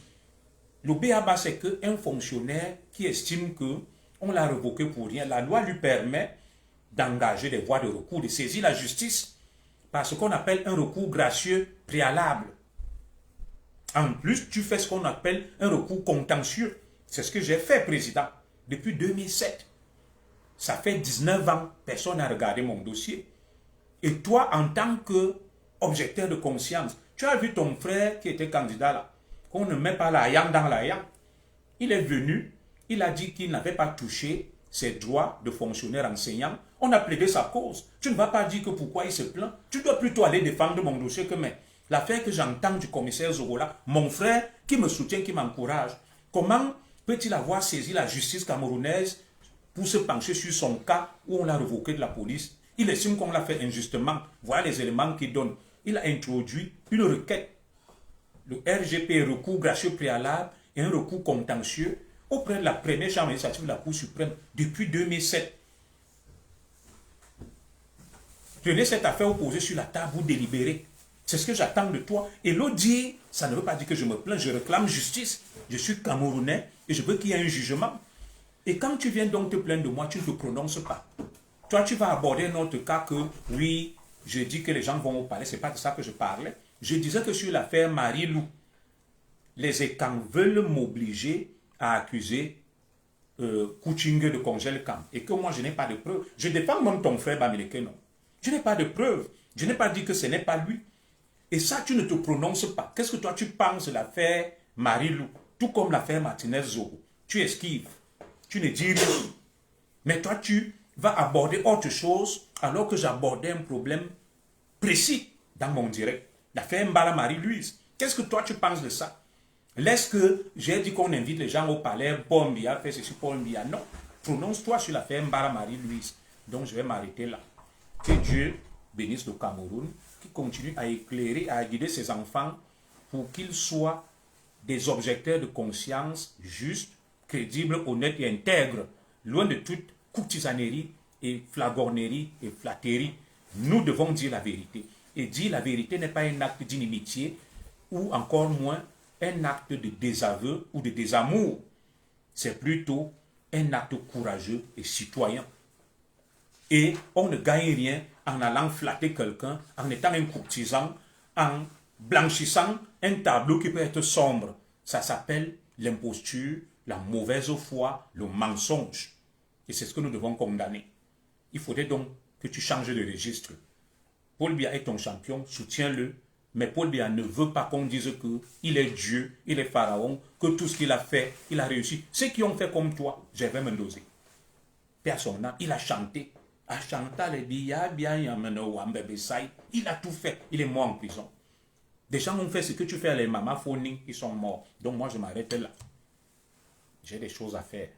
Le BABA, c'est qu'un fonctionnaire qui estime qu'on l'a révoqué pour rien, la loi lui permet d'engager des voies de recours, de saisir la justice par ce qu'on appelle un recours gracieux préalable. En plus, tu fais ce qu'on appelle un recours contentieux. C'est ce que j'ai fait, président, depuis 2007. Ça fait 19 ans, personne n'a regardé mon dossier. Et toi, en tant qu'objecteur de conscience, tu as vu ton frère qui était candidat là, qu'on ne met pas la yang dans la yang. Il est venu, il a dit qu'il n'avait pas touché ses droits de fonctionnaire enseignant. On a plaidé sa cause. Tu ne vas pas dire que pourquoi il se plaint. Tu dois plutôt aller défendre mon dossier que mais. L'affaire que j'entends du commissaire Zorola, mon frère qui me soutient, qui m'encourage, comment peut-il avoir saisi la justice camerounaise pour se pencher sur son cas où on l'a révoqué de la police? Il estime qu'on l'a fait injustement. Voilà les éléments qu'il donne. Il a introduit une requête, le RGP, recours gracieux préalable, et un recours contentieux auprès de la première chambre administrative de la Cour suprême depuis 2007. Prenez cette affaire opposée sur la table, vous délibérez. C'est ce que j'attends de toi. Et l'autre dit, ça ne veut pas dire que je me plains, je réclame justice. Je suis Camerounais et je veux qu'il y ait un jugement. Et quand tu viens donc te plaindre de moi, tu ne te prononces pas. Toi, tu vas aborder un autre cas que, oui, je dis que les gens vont au palais, ce n'est pas de ça que je parlais. Je disais que sur l'affaire Marie-Lou, les écans veulent m'obliger à accuser Kouchingue de congèle camp. Et que moi, je n'ai pas de preuves. Je défends même ton frère Bamileke, non. Je n'ai pas de preuves. Je n'ai pas dit que ce n'est pas lui. Et ça, tu ne te prononces pas. Qu'est-ce que toi, tu penses de l'affaire Marie-Lou? Tout comme l'affaire Martinez-Zoro. Tu esquives. Tu ne dis rien. Mais toi, tu vas aborder autre chose alors que j'abordais un problème précis dans mon direct. L'affaire Mbala Marie-Louise. Qu'est-ce que toi, tu penses de ça? Laisse que j'ai dit qu'on invite les gens au palais, Paul Biya, fait ceci, Paul Biya. Non. Prononce-toi sur l'affaire Mbala Marie-Louise. Donc, je vais m'arrêter là. Que Dieu bénisse le Cameroun, qui continue à éclairer, à guider ses enfants pour qu'ils soient des objecteurs de conscience justes, crédibles, honnêtes et intègres, loin de toute courtisanerie et flagornerie et flatterie. Nous devons dire la vérité. Et dire la vérité n'est pas un acte d'inimitié ou encore moins un acte de désaveu ou de désamour. C'est plutôt un acte courageux et citoyen. Et on ne gagne rien en allant flatter quelqu'un, en étant un courtisan, en blanchissant un tableau qui peut être sombre. Ça s'appelle l'imposture, la mauvaise foi, le mensonge. Et c'est ce que nous devons condamner. Il faudrait donc que tu changes de registre. Paul Biya est ton champion, soutiens-le. Mais Paul Biya ne veut pas qu'on dise qu'il est Dieu, il est Pharaon, que tout ce qu'il a fait, il a réussi. Ceux qui ont fait comme toi, je vais me doser. Personne, il a chanté. A chanté les Biya, il a tout fait. Il est mort en prison. Des gens ont fait ce que tu fais à les Mama Phoning, ils sont morts. Donc moi, je m'arrête là. J'ai des choses à faire.